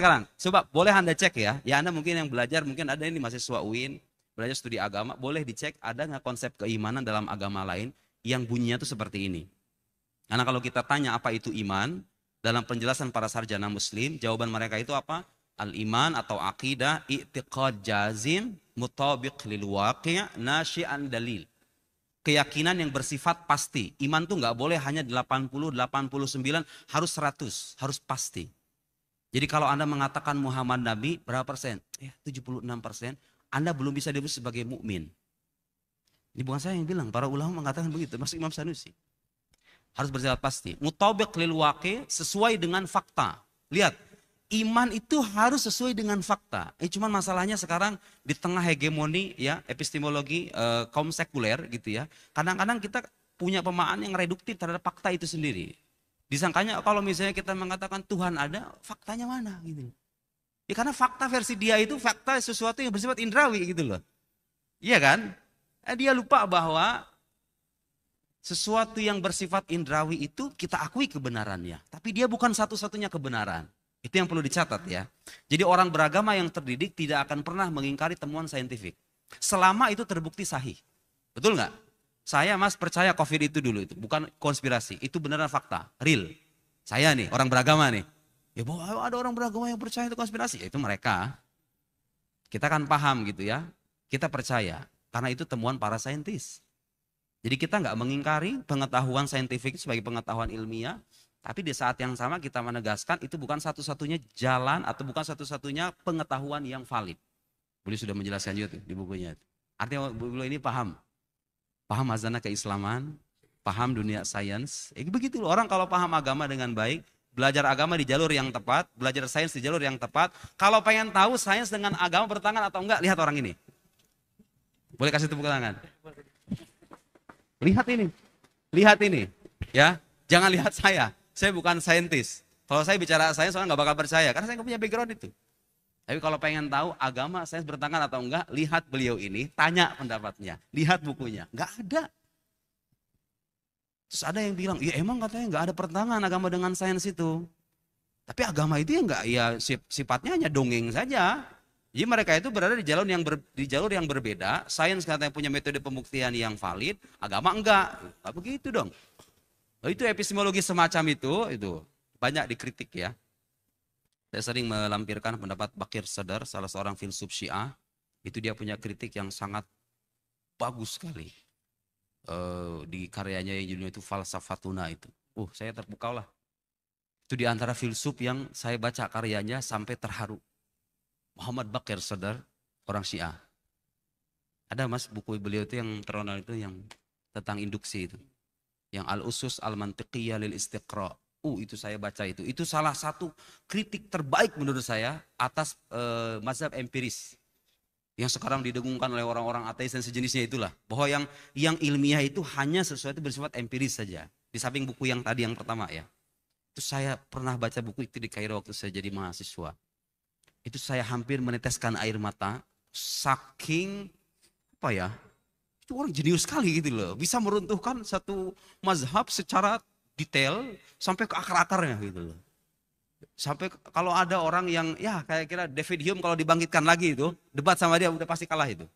boleh Anda cek ya. Ya Anda mungkin yang belajar, mungkin ada ini mahasiswa UIN, belajar studi agama, boleh dicek ada nggak konsep keimanan dalam agama lain yang bunyinya itu seperti ini. Karena kalau kita tanya apa itu iman, dalam penjelasan para sarjana muslim, jawaban mereka itu apa? Al-iman atau aqidah, i'tiqad jazim, mutabiq lil waqi' nasyi'an dalil. Keyakinan yang bersifat pasti. Iman tuh nggak boleh hanya 80, 89, harus 100, harus pasti. Jadi kalau Anda mengatakan Muhammad Nabi, berapa persen? 76%. Anda belum bisa disebut sebagai mukmin. Ini bukan saya yang bilang, para ulama mengatakan begitu, masuk Imam Sanusi. Harus bersifat pasti. Mutabiq lil waqi', sesuai dengan fakta. Lihat, iman itu harus sesuai dengan fakta. Cuman masalahnya sekarang di tengah hegemoni ya epistemologi kaum sekuler gitu ya. Kadang-kadang kita punya pemahaman yang reduktif terhadap fakta itu sendiri. Disangkanya kalau misalnya kita mengatakan Tuhan ada, faktanya mana gitu. Ya karena fakta versi dia itu fakta sesuatu yang bersifat indrawi gitu loh. Iya kan? Dia lupa bahwa sesuatu yang bersifat indrawi itu kita akui kebenarannya. Tapi dia bukan satu-satunya kebenaran. Itu yang perlu dicatat ya. Jadi orang beragama yang terdidik tidak akan pernah mengingkari temuan saintifik. Selama itu terbukti sahih. Betul nggak? Saya Mas percaya COVID itu dulu itu bukan konspirasi, itu beneran fakta, real. Saya nih orang beragama nih. Ya bahwa ada orang beragama yang percaya itu konspirasi, ya itu mereka. Kita kan paham gitu ya. Kita percaya karena itu temuan para saintis. Jadi kita nggak mengingkari pengetahuan saintifik sebagai pengetahuan ilmiah, tapi di saat yang sama kita menegaskan itu bukan satu-satunya jalan atau bukan satu-satunya pengetahuan yang valid. Beliau sudah menjelaskan juga tuh di bukunya. Artinya beliau ini paham hazanah keislaman, paham dunia sains. Begitu loh, orang kalau paham agama dengan baik, belajar agama di jalur yang tepat, belajar sains di jalur yang tepat. Kalau pengen tahu sains dengan agama bertentangan atau enggak, lihat orang ini. Boleh kasih tepuk tangan? Lihat ini, ya. Jangan lihat saya bukan saintis. Kalau saya bicara sains, orang nggak bakal percaya, karena saya nggak punya background itu. Tapi kalau pengen tahu agama sains bertentangan atau enggak, lihat beliau ini, tanya pendapatnya, lihat bukunya, nggak ada. Terus ada yang bilang, ya emang katanya nggak ada pertentangan agama dengan sains itu. Tapi agama itu ya nggak, ya sifatnya hanya dongeng saja. Jadi mereka itu berada di jalur yang berbeda. Sains katanya punya metode pembuktian yang valid, agama enggak. Nggak begitu dong. Itu epistemologi semacam itu banyak dikritik ya. Saya sering melampirkan pendapat Bakir Sadar, salah seorang filsuf Syiah. Itu dia punya kritik yang sangat bagus sekali. Di karyanya yang judulnya itu Falsafatuna itu. Saya terpukau lah. Itu di antara filsuf yang saya baca karyanya sampai terharu. Muhammad Bakir Sadar, orang Syiah. Ada Mas buku beliau itu yang terkenal itu yang tentang induksi itu. Yang Al-Usus Al-Mantiqiyah lil Istiqra. Itu saya baca itu. Itu salah satu kritik terbaik menurut saya atas mazhab empiris. Yang sekarang didengungkan oleh orang-orang ateis dan sejenisnya itulah. Bahwa yang ilmiah itu hanya sesuatu bersifat empiris saja. Di samping buku yang tadi yang pertama ya. Itu saya pernah baca buku itu di Kairo waktu saya jadi mahasiswa. Itu saya hampir meneteskan air mata. Saking itu orang jenius sekali gitu loh. Bisa meruntuhkan satu mazhab secara detail sampai ke akar-akarnya gitu loh. Sampai kalau ada orang yang ya kayak kira David Hume kalau dibangkitkan lagi itu, debat sama dia udah pasti kalah itu.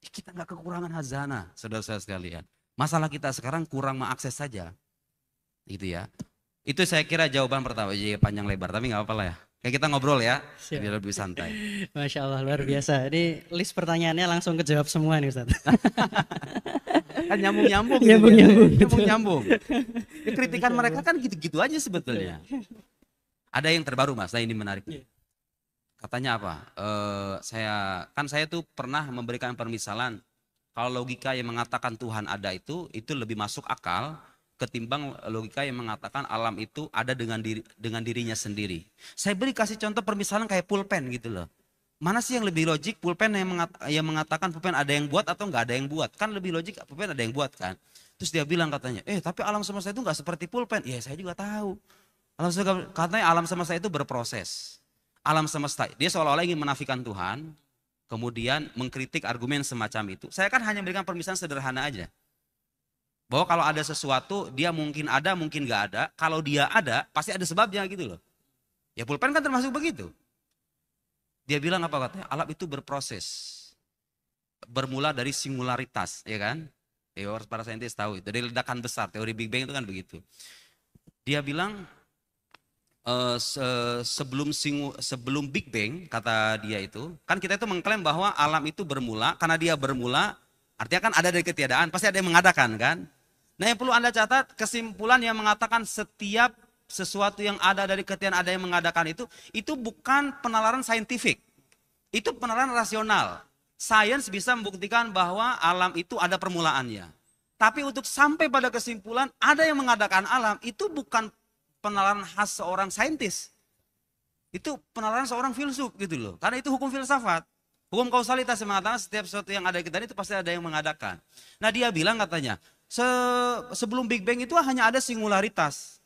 Kita nggak kekurangan hazanah, saudara-saudara sekalian. Masalah kita sekarang kurang mengakses saja. Gitu ya. Itu saya kira jawaban pertama. Jadi panjang lebar tapi nggak apa-apa lah ya. Kayak kita ngobrol ya, biar lebih santai. Masya Allah, luar biasa. Ini list pertanyaannya langsung kejawab semua nih Ustaz. Kan nyambung-nyambung. Nyambung-nyambung. Ya, kritikan mereka kan gitu-gitu aja sebetulnya. Ada yang terbaru Mas, nah ini menarik. Katanya apa? Saya tuh pernah memberikan permisalan. Kalau logika yang mengatakan Tuhan ada itu lebih masuk akal ketimbang logika yang mengatakan alam itu ada dengan dirinya sendiri. Saya kasih contoh permisalan kayak pulpen gitu loh. Mana sih yang lebih logik, pulpen yang mengatakan pulpen ada yang buat atau nggak ada yang buat? Kan lebih logik pulpen ada yang buat kan. Terus dia bilang katanya, tapi alam semesta itu nggak seperti pulpen. Ya saya juga tahu. Katanya alam semesta itu berproses. Alam semesta, dia seolah-olah ingin menafikan Tuhan, kemudian mengkritik argumen semacam itu. Saya kan hanya memberikan permisalan sederhana aja. Bahwa kalau ada sesuatu, dia mungkin ada, mungkin nggak ada. Kalau dia ada, pasti ada sebabnya gitu loh. Ya pulpen kan termasuk begitu. Dia bilang apa katanya? Alam itu berproses. Bermula dari singularitas, ya kan? Para saintis tahu itu. Dari ledakan besar, teori Big Bang itu kan begitu. Dia bilang sebelum Big Bang, kata dia itu, kan kita itu mengklaim bahwa alam itu bermula, karena dia bermula, artinya kan ada dari ketiadaan, pasti ada yang mengadakan kan? Nah yang perlu Anda catat, kesimpulan yang mengatakan setiap sesuatu yang ada dari ketiadaan ada yang mengadakan itu bukan penalaran saintifik. Itu penalaran rasional. Sains bisa membuktikan bahwa alam itu ada permulaannya. Tapi untuk sampai pada kesimpulan ada yang mengadakan alam, itu bukan penalaran khas seorang saintis. Itu penalaran seorang filsuf gitu loh. Karena itu hukum filsafat. Hukum kausalitas yang mengatakan setiap sesuatu yang ada di kita itu pasti ada yang mengadakan. Nah dia bilang katanya, sebelum Big Bang itu hanya ada singularitas.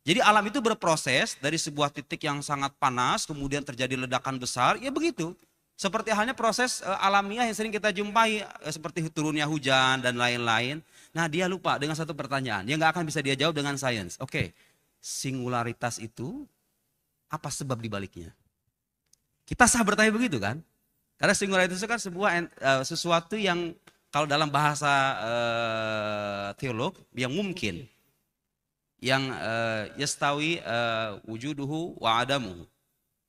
Jadi alam itu berproses dari sebuah titik yang sangat panas, kemudian terjadi ledakan besar, ya begitu. Seperti halnya proses alamiah yang sering kita jumpai, seperti turunnya hujan dan lain-lain. Nah dia lupa dengan satu pertanyaan, yang gak akan bisa dia jawab dengan sains. Oke, singularitas itu apa sebab dibaliknya? Kita sah bertanya begitu kan? Karena singularitas itu kan sesuatu yang kalau dalam bahasa teolog yang mungkin, yang yastawi wujuduhu wa adamuhu.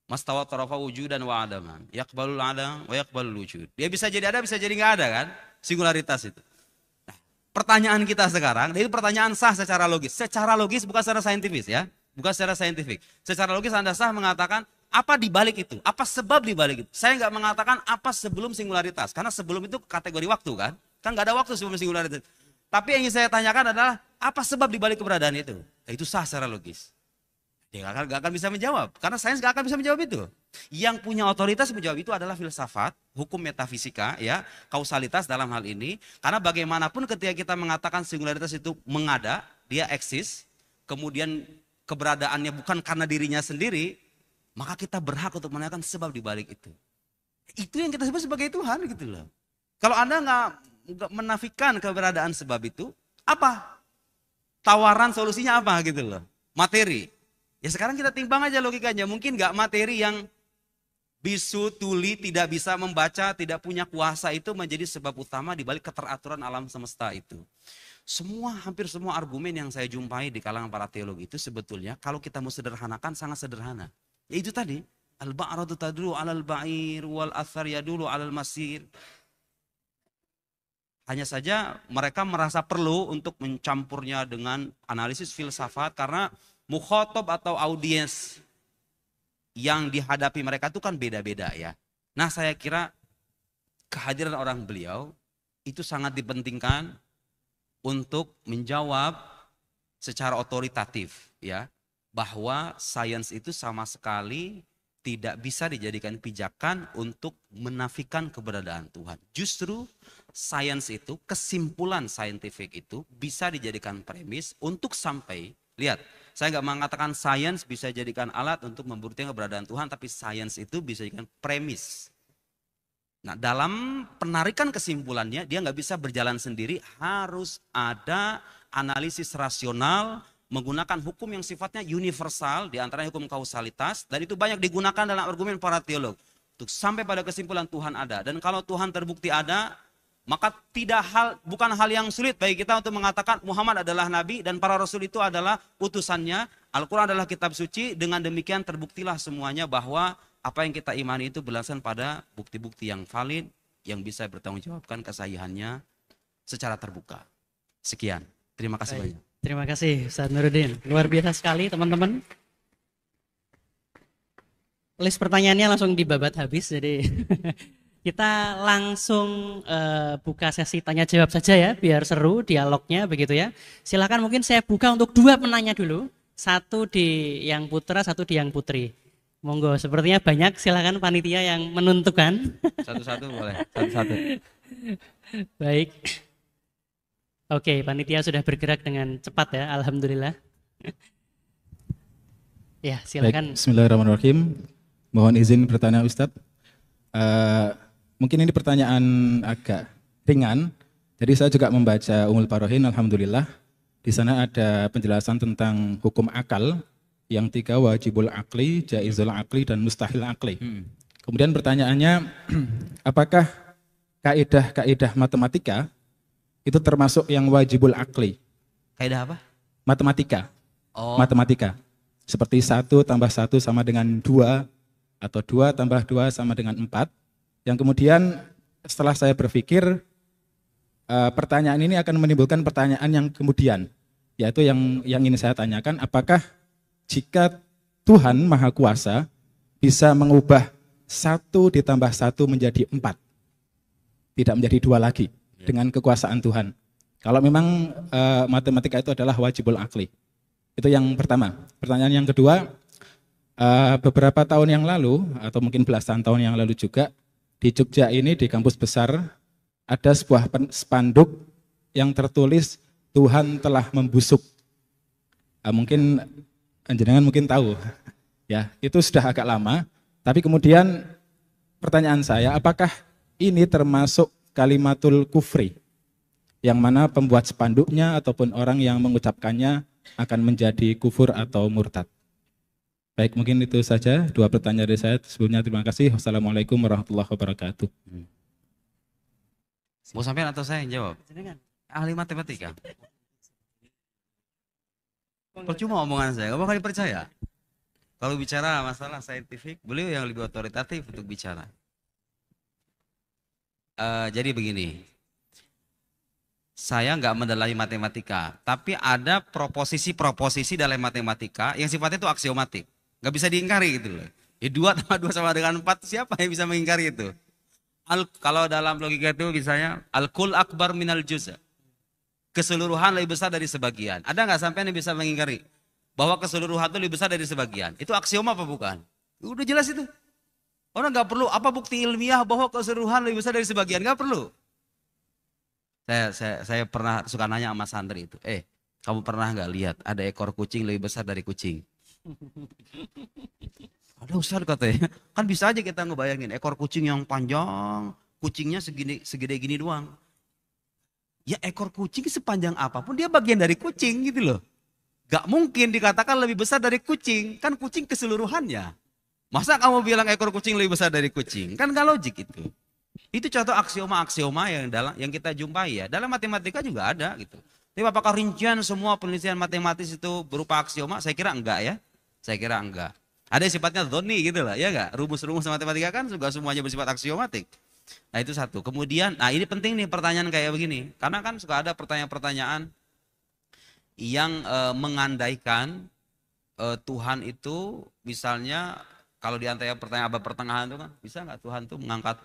Mastawa tarafa wujudan wa adaman. Yaqbalul adam wa yaqbalul wujud. Dia bisa jadi ada, bisa jadi nggak ada kan? Singularitas itu. Nah, pertanyaan kita sekarang, itu pertanyaan sah secara logis. Secara logis bukan secara saintifis ya. Bukan secara saintifik. Secara logis Anda sah mengatakan apa di balik itu? Apa sebab di balik itu? Saya nggak mengatakan apa sebelum singularitas. Karena sebelum itu kategori waktu kan? Kan nggak ada waktu sebelum singularitas. Tapi yang ingin saya tanyakan adalah apa sebab di balik keberadaan itu? Nah, itu sah secara logis. Dia gak akan bisa menjawab, karena sains gak akan bisa menjawab itu. Yang punya otoritas menjawab itu adalah filsafat, hukum metafisika, ya, kausalitas dalam hal ini. Karena bagaimanapun ketika kita mengatakan singularitas itu mengada, dia eksis, kemudian keberadaannya bukan karena dirinya sendiri, maka kita berhak untuk menanyakan sebab di balik itu. Itu yang kita sebut sebagai Tuhan gitu loh. Kalau Anda nggak menafikan keberadaan sebab itu, apa? Tawaran solusinya apa gitu loh? Materi. Ya sekarang kita timbang aja logikanya, mungkin nggak materi yang bisu, tuli, tidak bisa membaca, tidak punya kuasa itu menjadi sebab utama di balik keteraturan alam semesta itu. Hampir semua argumen yang saya jumpai di kalangan para teolog itu sebetulnya kalau kita mau sederhanakan sangat sederhana. Ya itu tadi, al-ba'ratu tadulu 'alal ba'ir wal athar yadulu 'alal masir. Hanya saja mereka merasa perlu untuk mencampurnya dengan analisis filsafat karena mukhotob atau audiens yang dihadapi mereka itu kan beda-beda ya. Nah saya kira kehadiran orang beliau itu sangat dipentingkan untuk menjawab secara otoritatif ya. Bahwa sains itu sama sekali tidak bisa dijadikan pijakan untuk menafikan keberadaan Tuhan. Justru sains itu, kesimpulan saintifik itu bisa dijadikan premis untuk sampai, lihat, saya nggak mengatakan sains bisa jadikan alat untuk membuktikan keberadaan Tuhan, tapi sains itu bisa dijadikan premis. Nah dalam penarikan kesimpulannya, dia nggak bisa berjalan sendiri, harus ada analisis rasional, menggunakan hukum yang sifatnya universal, diantaranya hukum kausalitas, dan itu banyak digunakan dalam argumen para teolog. Untuk sampai pada kesimpulan Tuhan ada, dan kalau Tuhan terbukti ada, maka bukan hal yang sulit bagi kita untuk mengatakan Muhammad adalah Nabi dan para Rasul itu adalah utusannya. Al-Quran adalah kitab suci, dengan demikian terbuktilah semuanya bahwa apa yang kita imani itu berdasarkan pada bukti-bukti yang valid, yang bisa bertanggung jawabkan kesahihannya secara terbuka. Sekian, terima kasih banyak. Terima kasih Ustaz Nuruddin, luar biasa sekali teman-teman. List pertanyaannya langsung dibabat habis, jadi kita langsung buka sesi tanya jawab saja ya, biar seru dialognya begitu ya. Silakan, mungkin saya buka untuk 2 penanya dulu, satu di yang putra, satu di yang putri. Monggo, sepertinya banyak, silakan panitia yang menentukan. Satu-satu boleh, satu-satu. Baik. Oke, panitia sudah bergerak dengan cepat ya, alhamdulillah. Ya, silakan. Baik, bismillahirrahmanirrahim. Mohon izin bertanya Ustadz. Mungkin ini pertanyaan agak ringan. Jadi saya juga membaca Ummul Barohin, alhamdulillah. Di sana ada penjelasan tentang hukum akal yang 3, wajibul akli, jaizul akli, dan mustahil akli. Kemudian pertanyaannya, apakah kaidah-kaidah matematika itu termasuk yang wajibul akli? Kaidah apa? Matematika. Oh. Matematika. Seperti 1 tambah 1 sama dengan 2, atau 2 tambah 2 sama dengan 4. Yang kemudian setelah saya berpikir, pertanyaan ini akan menimbulkan pertanyaan yang kemudian, yaitu yang ingin saya tanyakan, apakah jika Tuhan Maha Kuasa bisa mengubah 1 ditambah 1 menjadi 4, tidak menjadi 2 lagi, dengan kekuasaan Tuhan. Kalau memang matematika itu adalah wajibul akli. Itu yang pertama. Pertanyaan yang kedua, beberapa tahun yang lalu, atau mungkin belasan tahun yang lalu juga, di Jogja ini, di kampus besar, ada sebuah spanduk yang tertulis, Tuhan telah membusuk. Mungkin jenengan mungkin tahu. Ya, itu sudah agak lama. Tapi kemudian pertanyaan saya, apakah ini termasuk kalimatul kufri, yang mana pembuat spanduknya ataupun orang yang mengucapkannya akan menjadi kufur atau murtad? Baik, mungkin itu saja 2 pertanyaan dari saya. Sebelumnya terima kasih. Wassalamualaikum warahmatullahi wabarakatuh. Mau sampean atau saya yang jawab? Jenengan. Ahli matematika. Percuma omongan saya, gak bakal dipercaya. Kalau bicara masalah saintifik, beliau yang lebih otoritatif untuk bicara. Jadi begini, saya nggak mendalami matematika, tapi ada proposisi-proposisi dalam matematika yang sifatnya itu aksiomatik, nggak bisa diingkari gitu loh. Ya 2 tambah 2 sama dengan 4, siapa yang bisa mengingkari itu? Kalau dalam logika itu misalnya al-kul akbar minal juz'. Keseluruhan lebih besar dari sebagian. Ada nggak sampai yang bisa mengingkari bahwa keseluruhan itu lebih besar dari sebagian? Itu aksioma apa bukan? Udah jelas itu. Orang nggak perlu apa bukti ilmiah bahwa keseluruhan lebih besar dari sebagian, nggak perlu. Saya pernah suka nanya sama santri itu, kamu pernah nggak lihat ada ekor kucing lebih besar dari kucing? Ada Ustaz katanya, kan bisa aja kita ngebayangin ekor kucing yang panjang, kucingnya segede gini doang. Ya ekor kucing sepanjang apapun dia bagian dari kucing gitu loh. Gak mungkin dikatakan lebih besar dari kucing, kan kucing keseluruhannya. Masa kamu bilang ekor kucing lebih besar dari kucing? Kan gak logik itu. Itu contoh aksioma-aksioma yang kita jumpai ya. Dalam matematika juga ada gitu. Tapi apakah rincian semua penelitian matematis itu berupa aksioma? Saya kira enggak ya. Saya kira enggak. Ada yang sifatnya dhoni gitu lah, ya enggak? Rumus-rumus matematika kan juga semuanya bersifat aksiomatik. Nah itu satu. Kemudian, nah ini penting nih pertanyaan kayak begini. Karena kan suka ada pertanyaan-pertanyaan yang mengandaikan Tuhan itu misalnya kalau di antara pertanyaan abad pertengahan itu kan bisa nggak Tuhan tuh mengangkat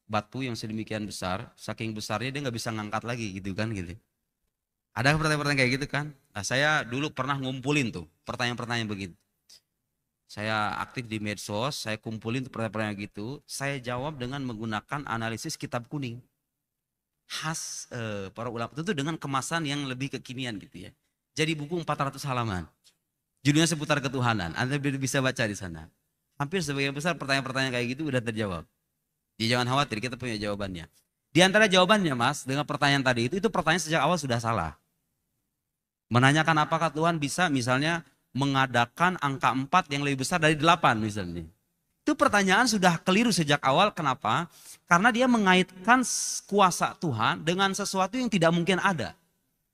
batu yang sedemikian besar, saking besarnya dia nggak bisa ngangkat lagi gitu kan gitu. Ada pertanyaan-pertanyaan kayak gitu kan. Nah saya dulu pernah ngumpulin tuh pertanyaan-pertanyaan begitu. Saya aktif di medsos, saya kumpulin pertanyaan-pertanyaan gitu, saya jawab dengan menggunakan analisis kitab kuning. Khas para ulama itu dengan kemasan yang lebih kekinian gitu ya. Jadi buku 400 halaman. Judulnya seputar ketuhanan. Anda bisa baca di sana. Hampir sebagian besar pertanyaan-pertanyaan kayak gitu udah terjawab. Jadi jangan khawatir, kita punya jawabannya. Di antara jawabannya Mas, dengan pertanyaan tadi itu pertanyaan sejak awal sudah salah. Menanyakan apakah Tuhan bisa misalnya mengadakan angka 4 yang lebih besar dari 8 misalnya. Itu pertanyaan sudah keliru sejak awal. Kenapa? Karena dia mengaitkan kuasa Tuhan dengan sesuatu yang tidak mungkin ada.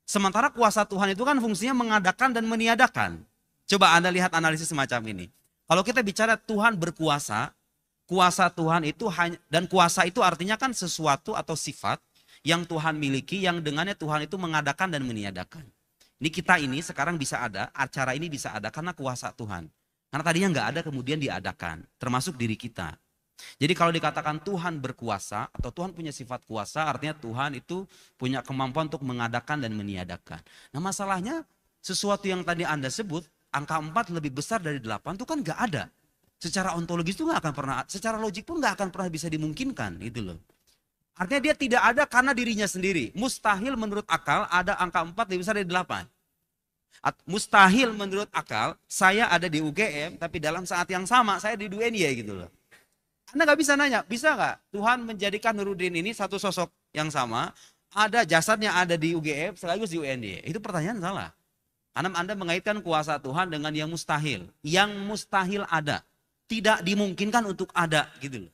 Sementara kuasa Tuhan itu kan fungsinya mengadakan dan meniadakan. Coba Anda lihat analisis semacam ini. Kalau kita bicara Tuhan berkuasa, kuasa Tuhan itu hanya, dan kuasa itu artinya kan sesuatu atau sifat yang Tuhan miliki, yang dengannya Tuhan itu mengadakan dan meniadakan. Ini kita ini sekarang bisa ada, acara ini bisa ada karena kuasa Tuhan. Karena tadinya nggak ada kemudian diadakan, termasuk diri kita. Jadi kalau dikatakan Tuhan berkuasa atau Tuhan punya sifat kuasa, artinya Tuhan itu punya kemampuan untuk mengadakan dan meniadakan. Nah masalahnya sesuatu yang tadi Anda sebut, angka 4 lebih besar dari 8 itu kan nggak ada. Secara ontologis itu nggak akan pernah, secara logik pun nggak akan pernah bisa dimungkinkan gitu loh. Artinya dia tidak ada karena dirinya sendiri. Mustahil menurut akal ada angka 4 lebih besar dari 8. Mustahil menurut akal saya ada di UGM tapi dalam saat yang sama saya di UNY gitu loh. Anda nggak bisa nanya, bisa nggak Tuhan menjadikan Nurudin ini satu sosok yang sama, ada jasadnya ada di UGM sekaligus di UNY? Itu pertanyaan salah. Karena Anda mengaitkan kuasa Tuhan dengan yang mustahil. Yang mustahil ada, tidak dimungkinkan untuk ada gitu loh.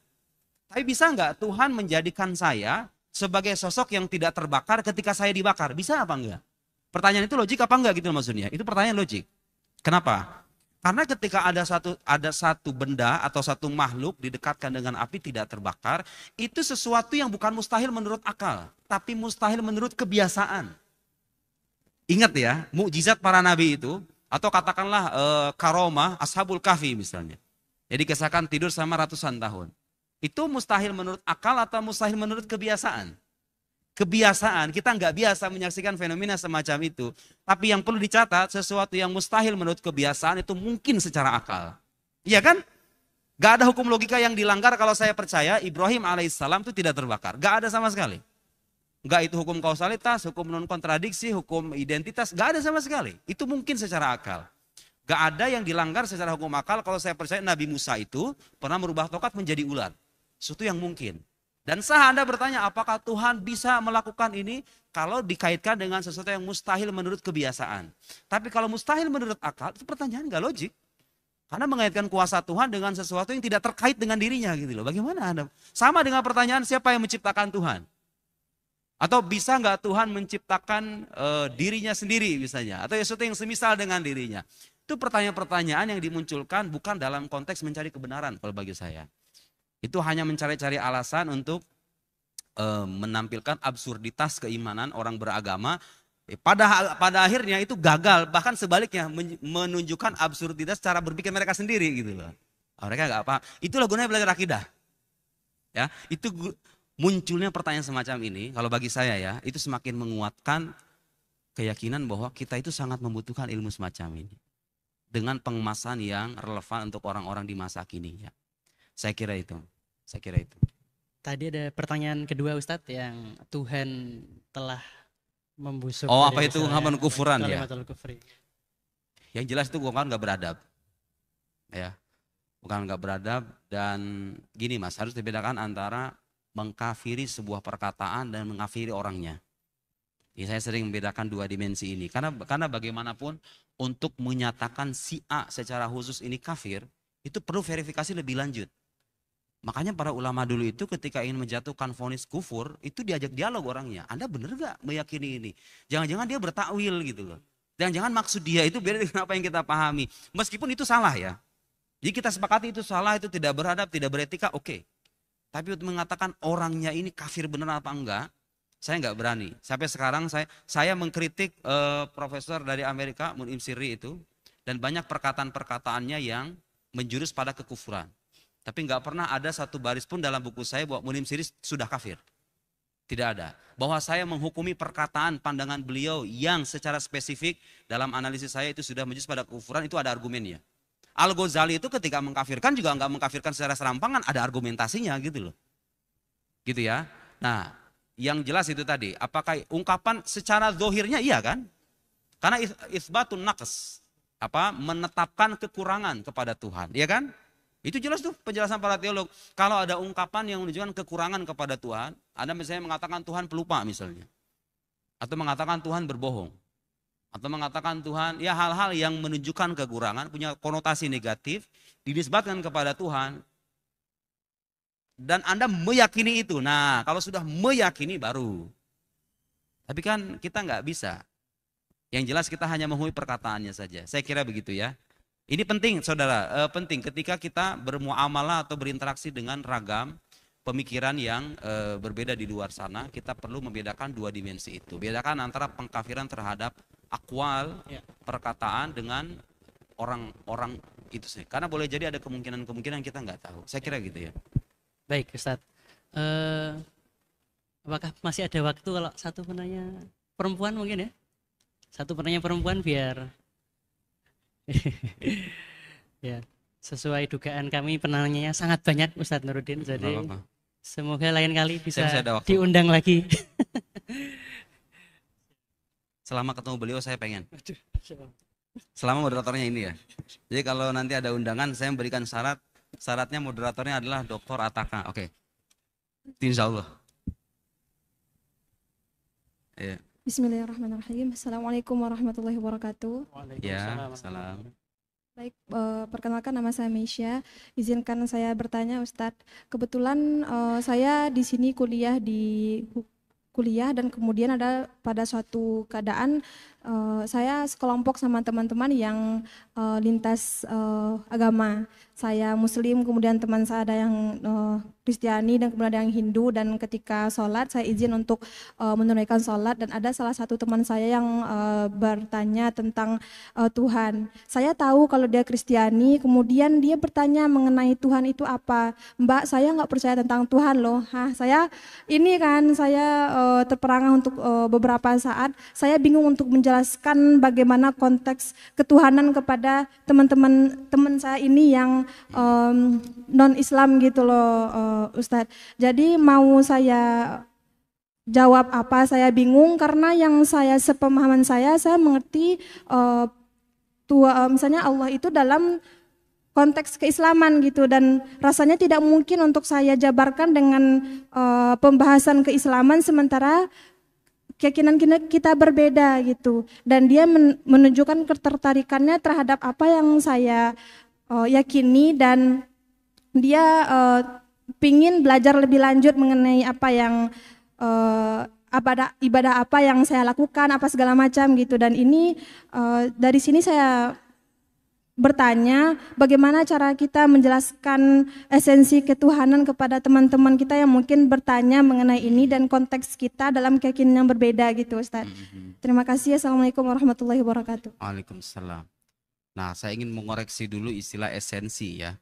Tapi bisa nggak Tuhan menjadikan saya sebagai sosok yang tidak terbakar ketika saya dibakar? Bisa apa enggak? Pertanyaan itu logik apa enggak gitu maksudnya? Itu pertanyaan logik. Kenapa? Karena ketika ada satu benda atau satu makhluk didekatkan dengan api tidak terbakar, itu sesuatu yang bukan mustahil menurut akal, tapi mustahil menurut kebiasaan. Ingat ya, mukjizat para nabi itu, atau katakanlah karomah Ashabul Kahfi misalnya. Jadi kisahkan tidur sama ratusan tahun. Itu mustahil menurut akal atau mustahil menurut kebiasaan? Kebiasaan, kita nggak biasa menyaksikan fenomena semacam itu. Tapi yang perlu dicatat, sesuatu yang mustahil menurut kebiasaan itu mungkin secara akal. Iya kan? Gak ada hukum logika yang dilanggar kalau saya percaya Ibrahim alaihissalam itu tidak terbakar. Gak ada sama sekali. Gak itu hukum kausalitas, hukum non kontradiksi, hukum identitas, gak ada sama sekali. Itu mungkin secara akal. Gak ada yang dilanggar secara hukum akal kalau saya percaya Nabi Musa itu pernah merubah tongkat menjadi ular. Sesuatu yang mungkin. Dan sah Anda bertanya apakah Tuhan bisa melakukan ini kalau dikaitkan dengan sesuatu yang mustahil menurut kebiasaan. Tapi kalau mustahil menurut akal itu pertanyaan gak logik. Karena mengaitkan kuasa Tuhan dengan sesuatu yang tidak terkait dengan dirinya gitu loh. Bagaimana Anda? Sama dengan pertanyaan siapa yang menciptakan Tuhan? Atau bisa nggak Tuhan menciptakan dirinya sendiri misalnya, atau sesuatu yang semisal dengan dirinya. Itu pertanyaan-pertanyaan yang dimunculkan bukan dalam konteks mencari kebenaran kalau bagi saya. Itu hanya mencari-cari alasan untuk menampilkan absurditas keimanan orang beragama. Pada akhirnya itu gagal, bahkan sebaliknya menunjukkan absurditas cara berpikir mereka sendiri gitu loh. Mereka nggak paham. Itulah gunanya belajar akidah. Ya, itu munculnya pertanyaan semacam ini, kalau bagi saya ya, itu semakin menguatkan keyakinan bahwa kita itu sangat membutuhkan ilmu semacam ini. Dengan pengemasan yang relevan untuk orang-orang di masa kini ya. Saya kira itu. Tadi ada pertanyaan kedua Ustadz yang Tuhan telah membusuk. Oh, apa itu ungkapan kufuran ya? Yang jelas itu bukan nggak beradab. Ya. Bukan nggak beradab, dan gini Mas, harus dibedakan antara mengkafiri sebuah perkataan dan mengkafiri orangnya. Ya, saya sering membedakan dua dimensi ini. Karena bagaimanapun untuk menyatakan si A secara khusus ini kafir, itu perlu verifikasi lebih lanjut. Makanya para ulama dulu itu ketika ingin menjatuhkan vonis kufur, itu diajak dialog orangnya. Anda benar gak meyakini ini? Jangan-jangan dia bertakwil gitu loh. Jangan-jangan maksud dia itu beda dengan apa yang kita pahami. Meskipun itu salah ya. Jadi kita sepakati itu salah, itu tidak beradab, tidak beretika, oke. Tapi untuk mengatakan orangnya ini kafir benar apa enggak, saya nggak berani. Sampai sekarang saya mengkritik profesor dari Amerika, Mun'im Sirri itu, dan banyak perkataan-perkataannya yang menjurus pada kekufuran. Tapi nggak pernah ada satu baris pun dalam buku saya bahwa Mun'im Sirri sudah kafir. Tidak ada. Bahwa saya menghukumi perkataan pandangan beliau yang secara spesifik dalam analisis saya itu sudah menjurus pada kekufuran, itu ada argumennya. Al-Ghazali itu ketika mengkafirkan juga nggak mengkafirkan secara serampangan, ada argumentasinya gitu loh. Gitu ya. Nah, yang jelas itu tadi, apakah ungkapan secara zohirnya iya kan? Karena isbatun naqs, menetapkan kekurangan kepada Tuhan, iya kan? Itu jelas tuh penjelasan para teolog. Kalau ada ungkapan yang menunjukkan kekurangan kepada Tuhan, Anda misalnya mengatakan Tuhan pelupa misalnya. Atau mengatakan Tuhan berbohong. Atau mengatakan Tuhan, ya hal-hal yang menunjukkan kekurangan, punya konotasi negatif, dinisbatkan kepada Tuhan. Dan Anda meyakini itu. Nah, kalau sudah meyakini baru. Tapi kan kita nggak bisa. Yang jelas kita hanya menghukumi perkataannya saja. Saya kira begitu ya. Ini penting saudara, penting ketika kita bermuamalah atau berinteraksi dengan ragam pemikiran yang berbeda di luar sana, kita perlu membedakan dua dimensi itu. Bedakan antara pengkafiran terhadap akwal, perkataan dengan orang-orang itu sih. Karena boleh jadi ada kemungkinan-kemungkinan kita nggak tahu. Saya kira gitu ya. Baik Ustadz, apakah masih ada waktu kalau satu penanya perempuan mungkin ya? Satu penanya perempuan biar ya, sesuai dugaan kami penanyanya sangat banyak Ustadz Nuruddin, jadi semoga lain kali bisa diundang lagi. Selama ketemu beliau saya pengen. Selama moderatornya ini ya. Jadi kalau nanti ada undangan saya memberikan syaratnya moderatornya adalah Dr. Ataka. Oke. Insya Allah. Ya. Bismillahirrahmanirrahim. Assalamualaikum warahmatullahi wabarakatuh. Waalaikumsalam. Baik, perkenalkan nama saya Meisha. Izinkan saya bertanya Ustadz. Kebetulan saya di sini kuliah dan kemudian ada pada suatu keadaan saya sekelompok sama teman-teman yang lintas agama. Saya Muslim, kemudian teman saya ada yang Kristiani dan kemudian ada yang Hindu, dan ketika sholat saya izin untuk menunaikan sholat, dan ada salah satu teman saya yang bertanya tentang Tuhan. Saya tahu kalau dia Kristiani, kemudian dia bertanya mengenai Tuhan itu apa. Mbak, saya nggak percaya tentang Tuhan loh. Saya terperangah untuk beberapa saat. Saya bingung untuk menjelaskan bagaimana konteks ketuhanan kepada teman saya ini yang non-Islam gitu loh Ustadz. Jadi mau saya jawab apa, saya bingung karena yang sepemahaman saya mengerti misalnya Allah itu dalam konteks keislaman gitu, dan rasanya tidak mungkin untuk saya jabarkan dengan pembahasan keislaman sementara keyakinan kita berbeda gitu, dan dia menunjukkan ketertarikannya terhadap apa yang saya yakini, dan dia pingin belajar lebih lanjut mengenai apa yang ibadah apa yang saya lakukan, apa segala macam gitu. Dan ini dari sini saya bertanya bagaimana cara kita menjelaskan esensi ketuhanan kepada teman-teman kita yang mungkin bertanya mengenai ini dan konteks kita dalam keyakinan yang berbeda gitu Ustaz. Terima kasih. Assalamualaikum warahmatullahi wabarakatuh. Waalaikumsalam. Nah, saya ingin mengoreksi dulu istilah esensi ya.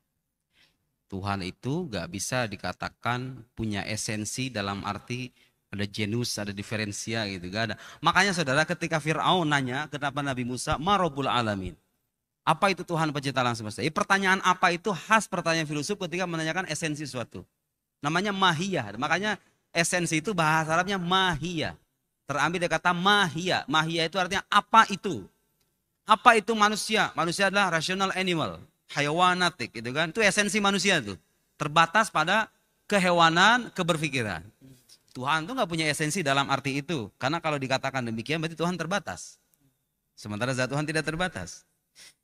Tuhan itu gak bisa dikatakan punya esensi dalam arti ada genus, ada diferensia gitu, gak ada. Makanya saudara ketika Fir'aun nanya kenapa Nabi Musa, Ma Rabbul Alamin. Apa itu Tuhan pencipta alam semesta? Pertanyaan apa itu khas pertanyaan filsuf ketika menanyakan esensi suatu. Namanya mahiyah. Makanya esensi itu bahasa Arabnya mahiyah. Terambil dari kata mahiyah. Mahiyah itu artinya apa itu? Apa itu manusia? Manusia adalah rational animal. Hayawanatik gitu kan. Itu esensi manusia itu. Terbatas pada kehewanan, keberpikiran. Tuhan itu nggak punya esensi dalam arti itu. Karena kalau dikatakan demikian berarti Tuhan terbatas. Sementara zat Tuhan tidak terbatas.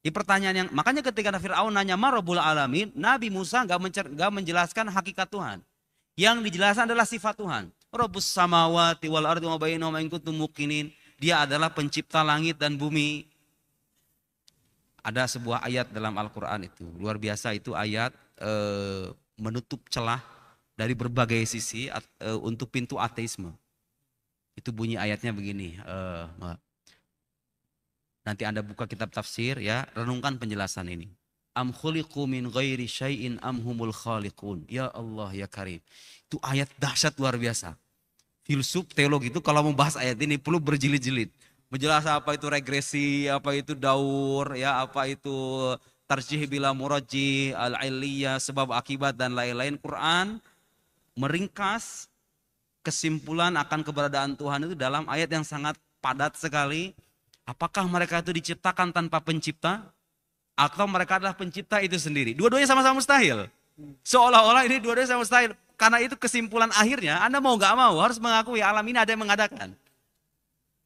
Di pertanyaan yang makanya ketika Fir'aun nanya Ma Rabbul Alamin, Nabi Musa nggak menjelaskan hakikat Tuhan. Yang dijelaskan adalah sifat Tuhan. Rabbus samawati wal ardi wa bainahuma in kuntum muqinin. Dia adalah pencipta langit dan bumi. Ada sebuah ayat dalam Al-Quran itu luar biasa, itu ayat menutup celah dari berbagai sisi untuk pintu ateisme. Itu bunyi ayatnya begini. Nanti Anda buka kitab tafsir ya, renungkan penjelasan ini. Am khuliqu min ghairi syai'in am humul khaliqun. Ya Allah ya Karim. Itu ayat dahsyat luar biasa. Filsuf teologi itu kalau membahas ayat ini perlu berjilid-jilid. Menjelaskan apa itu regresi, apa itu daur, ya apa itu tarjih bila murajjih, al-iliyah, sebab akibat dan lain-lain. Quran meringkas kesimpulan akan keberadaan Tuhan itu dalam ayat yang sangat padat sekali. Apakah mereka itu diciptakan tanpa pencipta? Atau mereka adalah pencipta itu sendiri? Dua-duanya sama-sama mustahil. Seolah-olah ini dua-duanya sama mustahil. Karena itu kesimpulan akhirnya, Anda mau gak mau harus mengakui alam ini ada yang mengadakan.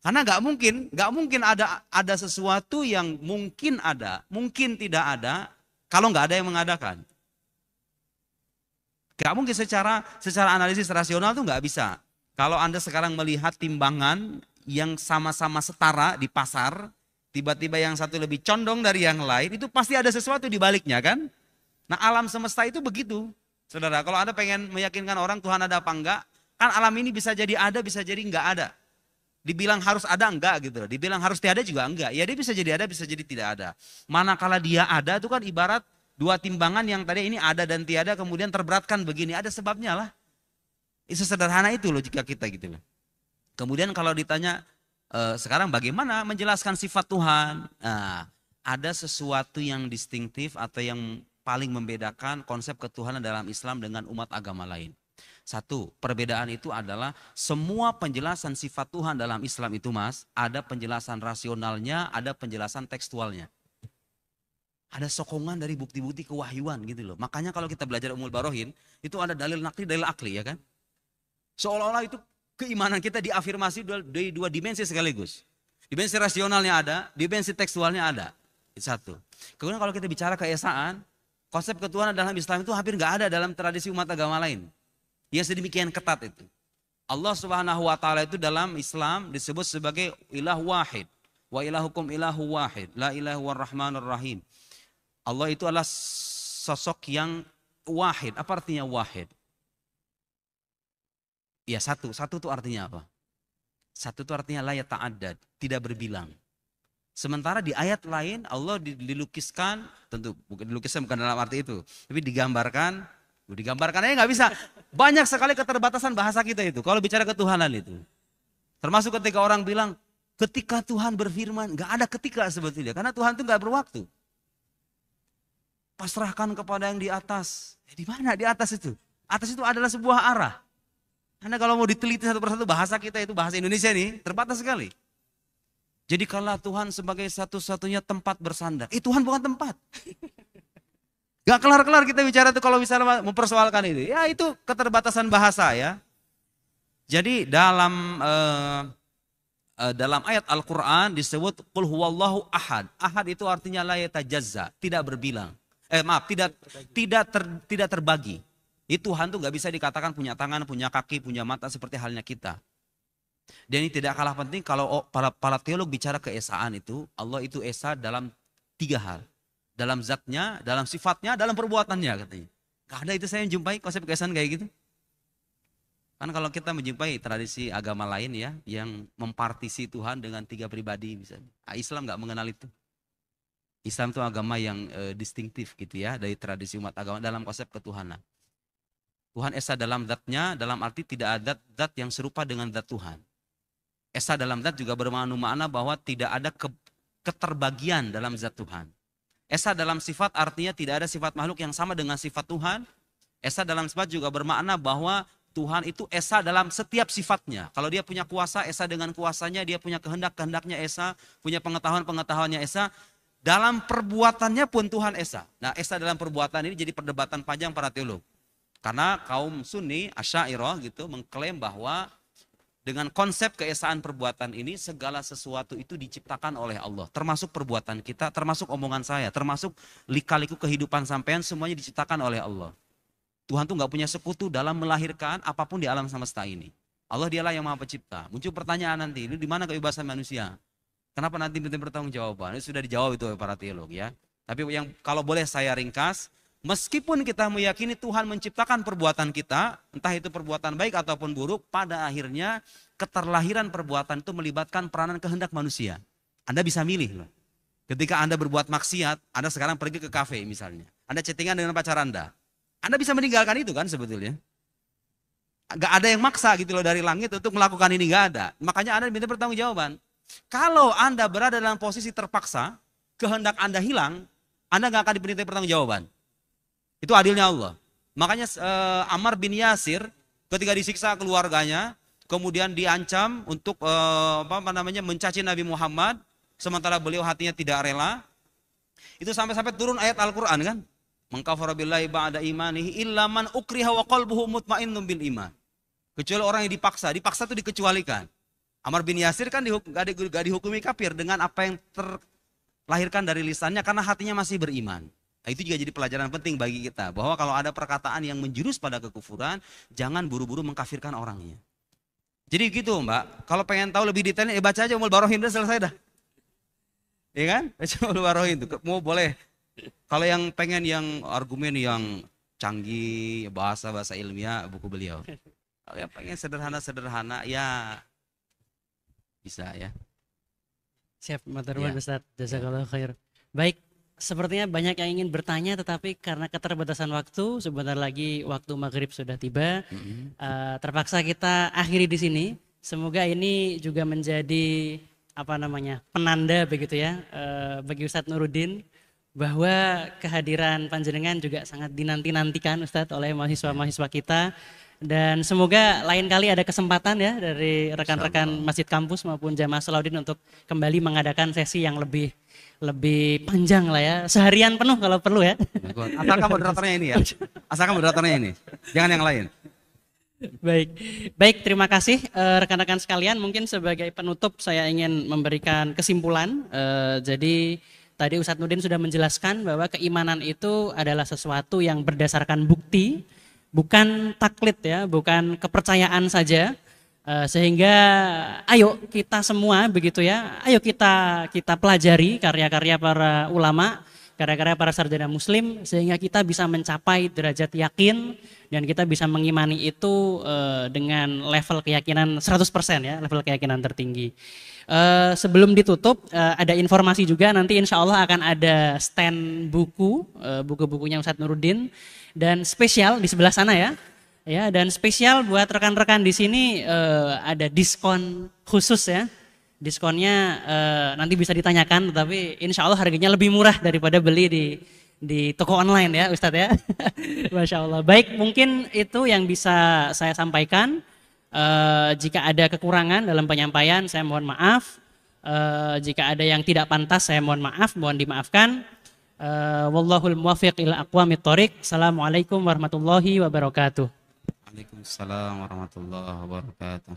Karena gak mungkin ada sesuatu yang mungkin ada, mungkin tidak ada, kalau gak ada yang mengadakan. Gak mungkin secara analisis rasional itu gak bisa. Kalau Anda sekarang melihat timbangan yang sama-sama setara di pasar, tiba-tiba yang satu lebih condong dari yang lain, itu pasti ada sesuatu di baliknya kan? Nah alam semesta itu begitu. Saudara, kalau Anda pengen meyakinkan orang Tuhan ada apa enggak, kan alam ini bisa jadi ada, bisa jadi enggak ada. Dibilang harus ada enggak gitu, dibilang harus tiada juga enggak. Ya dia bisa jadi ada, bisa jadi tidak ada. Manakala dia ada itu kan ibarat dua timbangan yang tadi ini ada dan tiada kemudian terberatkan begini, ada sebabnya lah. Itu sederhana itu logika kita gitu loh. Kemudian kalau ditanya sekarang bagaimana menjelaskan sifat Tuhan? Nah, ada sesuatu yang distintif atau yang paling membedakan konsep ketuhanan dalam Islam dengan umat agama lain. Satu, perbedaan itu adalah semua penjelasan sifat Tuhan dalam Islam itu Mas, ada penjelasan rasionalnya, ada penjelasan tekstualnya. Ada sokongan dari bukti-bukti kewahyuan gitu loh. Makanya kalau kita belajar Ummul Barohin, itu ada dalil nakli, dalil akli ya kan. Seolah-olah itu keimanan kita diafirmasi dari dua dimensi sekaligus. Dimensi rasionalnya ada, dimensi tekstualnya ada. Itu satu. Kemudian kalau kita bicara keesaan, konsep ketuhanan dalam Islam itu hampir nggak ada dalam tradisi umat agama lain. Ya sedemikian ketat itu. Allah Subhanahu wa taala itu dalam Islam disebut sebagai ilah wahid. Wa ilahukum ilahu wahid. La ilaha warrahmanur rahim. Allah itu adalah sosok yang wahid. Apa artinya wahid? Ya satu itu artinya apa? Satu itu artinya la yata'addad, tidak berbilang. Sementara di ayat lain Allah dilukiskan, tentu bukan dilukiskan bukan dalam arti itu, tapi digambarkan aja nggak bisa. Banyak sekali keterbatasan bahasa kita itu kalau bicara ketuhanan itu. Termasuk ketika orang bilang ketika Tuhan berfirman, nggak ada ketika sebetulnya karena Tuhan itu nggak berwaktu. Pasrahkan kepada yang di atas. Di mana di atas itu? Atas itu adalah sebuah arah. Anda kalau mau diteliti satu persatu bahasa kita itu bahasa Indonesia nih terbatas sekali. Jadi kalau Tuhan sebagai satu-satunya tempat bersandar, Tuhan bukan tempat. Gak kelar-kelar kita bicara itu kalau misalnya mempersoalkan itu. Ya itu keterbatasan bahasa ya. Jadi dalam ayat Al-Quran disebut Qul huwallahu ahad. Ahad itu artinya la yatajazza, tidak berbilang. Tidak terbagi. Tuhan tuh gak bisa dikatakan punya tangan, punya kaki, punya mata seperti halnya kita. Dan ini tidak kalah penting kalau para teolog bicara keesaan itu, Allah itu esa dalam 3 hal. Dalam zatnya, dalam sifatnya, dalam perbuatannya katanya. Gak ada itu saya jumpai konsep keesaan kayak gitu. Kan kalau kita menjumpai tradisi agama lain ya, yang mempartisi Tuhan dengan 3 pribadi misalnya. Islam gak mengenal itu. Islam itu agama yang distintif gitu ya, dari tradisi umat agama dalam konsep ketuhanan. Tuhan esa dalam zatnya, dalam arti tidak ada zat yang serupa dengan zat Tuhan. Esa dalam zat juga bermakna bahwa tidak ada keterbagian dalam zat Tuhan. Esa dalam sifat artinya tidak ada sifat makhluk yang sama dengan sifat Tuhan. Esa dalam sifat juga bermakna bahwa Tuhan itu esa dalam setiap sifatnya. Kalau dia punya kuasa, esa dengan kuasanya. Dia punya kehendak, kehendaknya esa. Punya pengetahuan, pengetahuannya esa. Dalam perbuatannya pun Tuhan esa. Nah, esa dalam perbuatan ini jadi perdebatan panjang para teolog. Karena kaum Sunni, Asy'ariyah gitu mengklaim bahwa dengan konsep keesaan perbuatan ini segala sesuatu itu diciptakan oleh Allah. Termasuk perbuatan kita, termasuk omongan saya, termasuk lika-liku kehidupan sampean semuanya diciptakan oleh Allah. Tuhan tuh nggak punya sekutu dalam melahirkan apapun di alam semesta ini. Allah dialah yang Maha Pencipta. Muncul pertanyaan nanti, ini di mana kebebasan manusia? Kenapa nanti minta pertanggungjawaban? Ini sudah dijawab itu oleh para teolog ya. Tapi yang kalau boleh saya ringkas, meskipun kita meyakini Tuhan menciptakan perbuatan kita, entah itu perbuatan baik ataupun buruk, pada akhirnya keterlahiran perbuatan itu melibatkan peranan kehendak manusia. Anda bisa milih loh. Ketika Anda berbuat maksiat, Anda sekarang pergi ke kafe misalnya. Anda chattingan dengan pacar Anda. Anda bisa meninggalkan itu kan sebetulnya. Gak ada yang maksa gitu loh dari langit untuk melakukan ini, gak ada. Makanya Anda diminta pertanggungjawaban. Kalau Anda berada dalam posisi terpaksa, kehendak Anda hilang, Anda gak akan diminta pertanggungjawaban. Itu adilnya Allah. Makanya Ammar bin Yasir ketika disiksa keluarganya, kemudian diancam untuk mencaci Nabi Muhammad, sementara beliau hatinya tidak rela. Itu sampai-sampai turun ayat Al-Qur'an kan? Mengkafara billahi ba'da imanihi illa man ukriha wa qalbuhu mutmainnun bil iman. Kecuali orang yang dipaksa itu dikecualikan. Ammar bin Yasir kan gak dihukumi kafir dengan apa yang terlahirkan dari lisannya karena hatinya masih beriman. Nah, itu juga jadi pelajaran penting bagi kita. Bahwa kalau ada perkataan yang menjurus pada kekufuran, jangan buru-buru mengkafirkan orangnya. Jadi gitu Mbak, kalau pengen tahu lebih detailnya, baca aja Ummul Barohin, udah selesai dah. Iya kan? Baca Ummul Barohin itu, mau boleh. Kalau yang pengen yang argumen yang canggih, bahasa-bahasa ilmiah, buku beliau. Kalau yang pengen sederhana-sederhana, ya bisa ya. Siap, matur nuwun Ya. Ustaz. Jazakallahu khair. Baik, sepertinya banyak yang ingin bertanya, tetapi karena keterbatasan waktu, sebentar lagi waktu maghrib sudah tiba. Terpaksa kita akhiri di sini. Semoga ini juga menjadi penanda begitu ya bagi Ustadz Nuruddin, bahwa kehadiran panjenengan juga sangat dinanti-nantikan Ustadz oleh mahasiswa-mahasiswa kita. Dan semoga lain kali ada kesempatan ya dari rekan-rekan Masjid Kampus maupun Jamaah Salahuddin untuk kembali mengadakan sesi yang lebih panjang lah ya, seharian penuh kalau perlu ya. Asalkan moderatornya ini ya. Asalkan moderatornya ini. Jangan yang lain. Baik, terima kasih rekan-rekan sekalian. Mungkin sebagai penutup saya ingin memberikan kesimpulan. Jadi tadi Ustadz Nurdin sudah menjelaskan bahwa keimanan itu adalah sesuatu yang berdasarkan bukti, bukan taklid ya, bukan kepercayaan saja. Sehingga ayo kita semua begitu ya, ayo kita pelajari karya-karya para ulama, karya-karya para sarjana muslim, sehingga kita bisa mencapai derajat yakin dan kita bisa mengimani itu dengan level keyakinan 100% ya, level keyakinan tertinggi. Sebelum ditutup ada informasi juga, nanti insya Allah akan ada stand buku-bukunya Ustadz Nuruddin, dan spesial di sebelah sana ya. Ya, dan spesial buat rekan-rekan di sini ada diskon khusus ya. Diskonnya nanti bisa ditanyakan, tetapi insya Allah harganya lebih murah daripada beli di toko online ya Ustadz ya. Masya Allah. Baik, mungkin itu yang bisa saya sampaikan. Jika ada kekurangan dalam penyampaian, saya mohon maaf. Jika ada yang tidak pantas, saya mohon maaf, mohon dimaafkan. Wallahul muwaffiq ila aqwamit thoriq. Assalamualaikum warahmatullahi wabarakatuh. Waalaikumsalam warahmatullahi wabarakatuh.